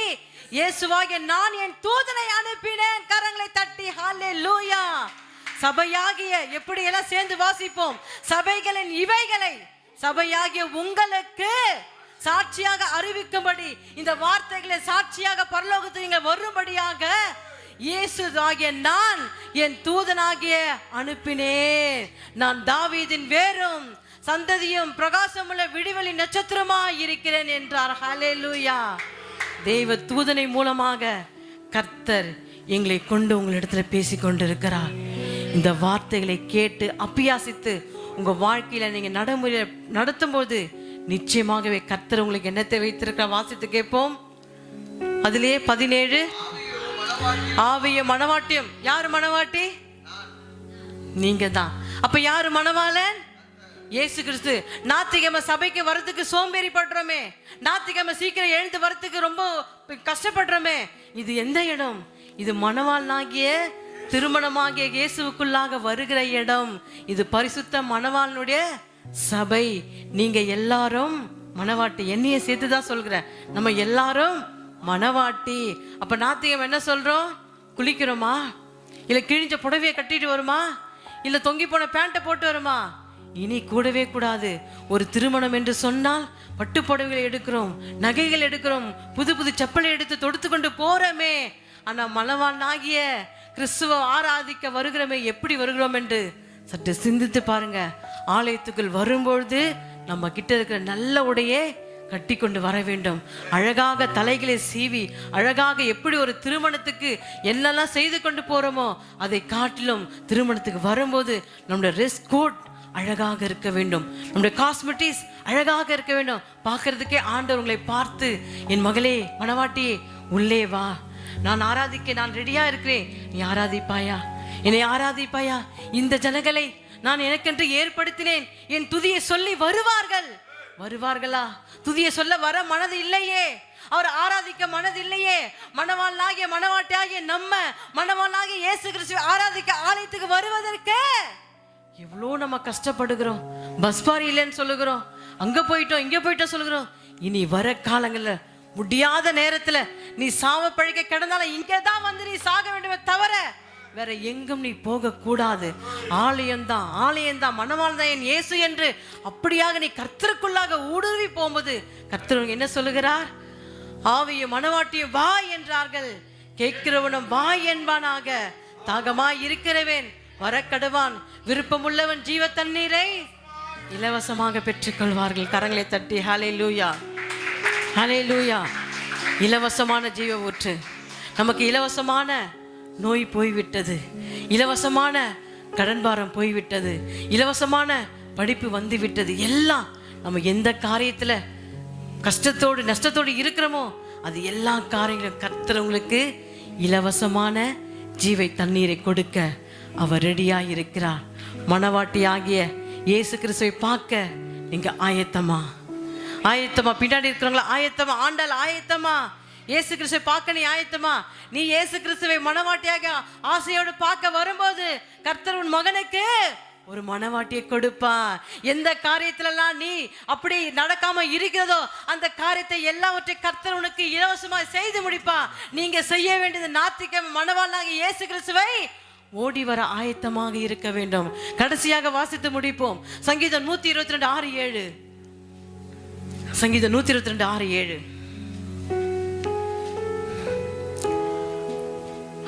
இயேசுவாகிய நான் என் தூதனை அனுப்பினேன். கரங்களை தட்டி ஹல்லேலூயா. சபையாகிய எப்படி எல்லாம் சேர்ந்து வாசிப்போம். சபைகளின் இவைகளை சபையாகிய உங்களுக்கு சாட்சியாக அறிவிக்கும்படி, இந்த வார்த்தைகளை சாட்சியாக பரலோகத்தில் நீங்கள் வரும்படியாக இயேசுவாகிய நான் என் தூதனாகிய அனுப்பினேன். நான் தாவீதின் வேரும் சந்ததியும் பிரகாசமுள்ள விடிவெளி நட்சத்திரமாய் இருக்கிறேன் என்றார். ஹல்லேலூயா. தேவ தூதனை மூலமாக கர்த்தர் எங்களை கொண்டு உங்களிடத்துல பேசி கொண்டிருக்கிறார். இந்த வார்த்தைகளை கேட்டு அபியாசித்து உங்க வாழ்க்கையில நீங்க நடைமுறை நடத்தும் போது நிச்சயமாகவே கர்த்தர் உங்களுக்கு என்னத்தை வைத்திருக்கிற வாசித்து கேட்போம். அதிலேயே 17 ஆவிய மணவாட்டியம். யாரு மணவாட்டி? நீங்க தான். அப்ப யாரு மணவாளன்? இயேசு கிறிஸ்து. ஞாயிற்றுக்கிழமை சபைக்கு வரதுக்கு சோம்பேறி படுறோமே, ஞாயிற்றுக்கிழமை சீக்கிரம் எழுந்து வரதுக்கு ரொம்ப கஷ்டப்படுறோமே. இது எந்த இடம்? இது மணவாளனாகிய திருமணமாகிய இயேசுவுக்குள்ளாக வருகிற இடம். இது பரிசுத்த மணவாளனுடைய சபை. நீங்க எல்லாரும் மணவாட்டி. என்னைய சேர்த்துதான் சொல்கிறேன், நம்ம எல்லாரும் மணவாட்டி. அப்ப ஞாயிற்றுக்கிழமை என்ன சொல்றோம்? குளிக்கிறோமா? இல்ல கிழிஞ்ச புடவையை கட்டிட்டு வருமா? இல்ல தொங்கி போன பேண்ட்டை போட்டு வருமா? இனி கூடவே கூடாது. ஒரு திருமணம் என்று சொன்னால் பட்டு புடவைகளை எடுக்கிறோம், நகைகள் எடுக்கிறோம், புது புது செப்பலை எடுத்து தொடுத்து கொண்டு போறோமே. ஆனா மணவாளனாகிய கிறிஸ்துவ ஆராதிக்க வருகிறோமே, எப்படி வருகிறோம் என்று சற்று சிந்தித்து பாருங்க. ஆலயத்துக்குள் வரும்பொழுது நம்ம கிட்ட இருக்கிற நல்ல உடையே கட்டி கொண்டு வர வேண்டும். அழகாக தலைகளை சீவி அழகாக எப்படி ஒரு திருமணத்துக்கு என்னெல்லாம் செய்து கொண்டு போறோமோ அதை காட்டிலும் திருமணத்துக்கு வரும்போது நம்முடைய ட்ரெஸ் கோட் அழகாக இருக்க வேண்டும், நம்முடைய காஸ்மெட்டிக்ஸ் அழகாக இருக்க வேண்டும். பார்க்கறதுக்கே ஆண்டவர் உங்களை பார்த்து, என் மகளே மணவாட்டியே உள்ளே வா, நான் ஆராதிக்க நான் ரெடியா இருக்கிறேன், நீ ஆராதிப்பாயா, என்னை ஆராதிப்பாயா? இந்த ஜனங்களை நான் எனக்கென்று ஏற்படுத்தினேன், என் துதியை சொல்லி வருவார்கள். வருவார்களா? துதியை சொல்ல வர மனது இல்லையே, அவர் ஆராதிக்க மனது இல்லையே. மணவாளனாகிய மணவாட்டியாகிய நம்ம மணவாளனாகிய இயேசு கிறிஸ்துவை ஆராதிக்க ஆலயத்துக்கு வருவதற்கு எவ்வளோ நம்ம கஷ்டப்படுகிறோம். பஸ் பாரி இல்லைன்னு சொல்லுகிறோம், அங்க போயிட்டோம் இங்க போயிட்டோம் சொல்லுகிறோம். இனி வர காலங்கள்ல முடியாத நேரத்துல நீ சாவ பழிக்க கிடந்தாலும் இங்கதான் வந்து நீ சாக வேண்டுமே தவிர வேற எங்கும் நீ போக கூடாது. ஆலயம்தான் ஆலயம்தான் மணவாளன் என் இயேசு என்று அப்படியாக நீ கர்த்தருக்குள்ளாக ஊடுருவி போகும்போது கர்த்தர் என்ன சொல்லுகிறார்? ஆவியும் மணவாட்டியும் வா என்றார்கள், கேட்கிறவனும் வா என்பானாக. தாகமாய் இருக்கிறவன் வரக்கடுவான், விருப்பமுள்ளவன் ஜீவ தண்ணீரை இலவசமாக பெற்றுக்கொள்வார்கள். கரங்களை தட்டி ஹல்லேலூயா ஹல்லேலூயா. இலவசமான ஜீவ ஊற்று. நமக்கு இலவசமான நோய் போய்விட்டது, இலவசமான கடன் பாரம் போய்விட்டது, இலவசமான படிப்பு வந்து விட்டது. எல்லாம் நம்ம எந்த காரியத்துல கஷ்டத்தோடு நஷ்டத்தோடு இருக்கிறோமோ அது எல்லா காரியங்களும் கர்த்தர் உங்களுக்கு இலவசமான ஜீவை தண்ணீரை கொடுக்க அவர் ரெடியா இருக்கிறார். மணவாட்டி ஆகிய இயேசு கிறிஸ்துவை பார்க்க நீங்க ஆயத்தமா? ஆயத்தமா? பின்னாடி இருக்கிறவங்களா ஆயத்தமா? ஆண்டாள் ஆயத்தமா? இயேசு கிறிஸ்துவை பார்க்க நீ ஆயத்தமா? நீ இயேசு கிறிஸ்துவை மணவாட்டியாக ஆசையோடு பார்க்க வரும்போது கர்த்தர் உன் மகனுக்கு ஒரு மணவாட்டியை கொடுப்பா. எந்த காரியத்திலலாம் நீ அப்படி நடக்காம இருக்கிறதோ அந்த காரியத்தை எல்லாவற்றையும் கர்த்தர் உனக்கு இலவசமா செய்து முடிப்பா. நீங்க செய்ய வேண்டியது ஞாயிற்றுக்கிழமை மணவாளனாக இயேசு கிறிஸ்துவை ஓடி வர ஆயத்தமாக இருக்க வேண்டும். கடைசியாக வாசித்து முடிப்போம். சங்கீதம் 122:6-7. சங்கீதம் 122:6-7.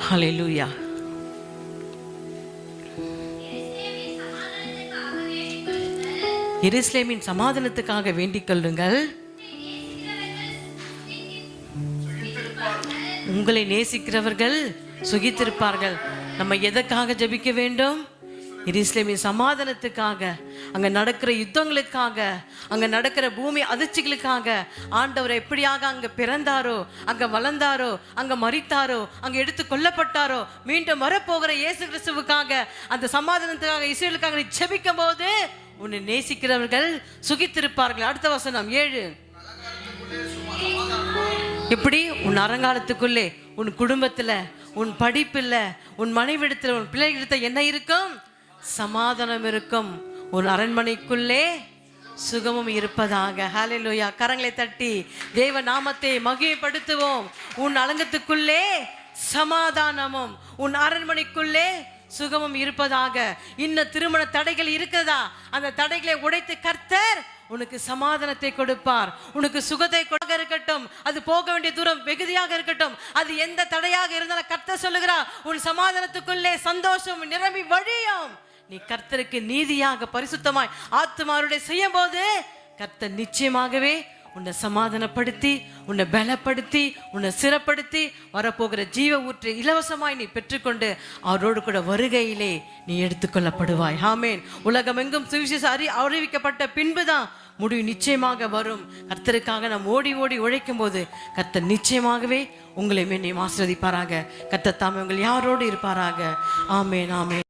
ஹல்லேலூயா. எருசலேமின் சமாதானத்துக்காக வேண்டிக் கொள்ளுங்கள், உங்களை நேசிக்கிறவர்கள் சுகித்திருப்பார்கள். நம்ம எதற்காக ஜெபிக்க வேண்டும்? எருசலேமின் சமாதானத்துக்காக, அங்க நடக்கிற யுத்தங்களுக்காக, அங்க நடக்கிற பூமி அதிர்ச்சிகளுக்காக. ஆண்டவர் எப்படியாக அங்க பிறந்தாரோ, அங்க வளர்ந்தாரோ, அங்க மரித்தாரோ, அங்க எடுத்து கொல்லப்பட்டாரோ, மீண்டும் வரப்போகிற இயேசு கிறிஸ்துவுக்காக, அந்த சமாதானத்துக்காக, இஸ்ரேலுக்காக நீ ஜெபிக்கும் போது உன்னை நேசிக்கிறவர்கள் சுகித்திருப்பார்கள். அடுத்த வசனம் 7. எப்படி? உன் அரங்காலத்துக்குள்ளே, உன் குடும்பத்துல, உன் படிப்புல, உன் மனைவிடத்துல, உன் பிள்ளைகளிடத்துல என்ன இருக்கும்? சமாதானம் இருக்கும். உன் அரண்மனைக்குள்ளே சுகமும் இருப்பதாக. ஹல்லேலூயா. கரங்களை தட்டி தேவ நாமத்தை மகிமைப்படுத்துவோம். உன் அலங்கத்துக்குள்ளே சமாதானமும் உன் அரண்மனைக்குள்ளே சுகமும் இருப்பதாக. இன்னும் திருமண தடைகள் இருக்கிறதா? அந்த தடைகளை உடைத்து கர்த்தர் உனக்கு சமாதானத்தை கொடுப்பார். உனக்கு சுகத்தை கொடுக்க இருக்கட்டும். அது போக வேண்டிய தூரம் வெகுதியாக இருக்கட்டும். அது எந்த தடையாக இருந்தாலும் கர்த்தர் சொல்லுகிறார், உன் சமாதானத்துக்குள்ளே சந்தோஷம் நிரம்பி வழியும். நீ கர்த்தருக்கு நீதியாக பரிசுத்தமாய் ஆத்துமாருடைய செய்யும் போது கர்த்தர் நிச்சயமாகவே உன்னை சமாதானப்படுத்தி, உன்னை பலப்படுத்தி, உன்னை சிறப்படுத்தி வரப்போகிற ஜீவ ஊற்றை இலவசமாய் நீ பெற்றுக்கொண்டு அவரோடு கூட வருகையிலே நீ எடுத்துக்கொள்ளப்படுவாய். ஆமேன். உலகம் எங்கும் சுவிசேஷம் அறிவிக்கப்பட்ட பின்புதான் முடிவு நிச்சயமாக வரும். கர்த்தருக்காக நாம் ஓடி ஓடி உழைக்கும் போது கர்த்தர் நிச்சயமாகவே உங்களை மேன்மையும் ஆசீர்வதிப்பாராக. கர்த்தர் தாமே உங்கள் யாரோடு இருப்பாராக. ஆமேன், ஆமேன்.